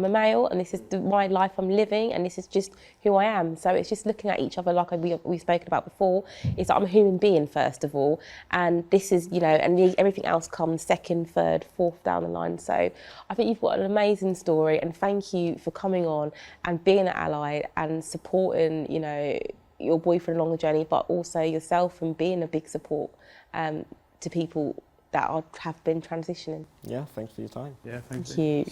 male, and this is my life I'm living, and this is just who I am. So it's just looking at each other like we've spoken about before. It's like I'm a human being first of all, and this is, and everything else comes second, third, fourth down the line. So I think you've got an amazing story, and thank you for coming on and being an ally and supporting, your boyfriend along the journey, but also yourself, and being a big support to people that have been transitioning. Yeah, thanks for your time. Yeah, thank you.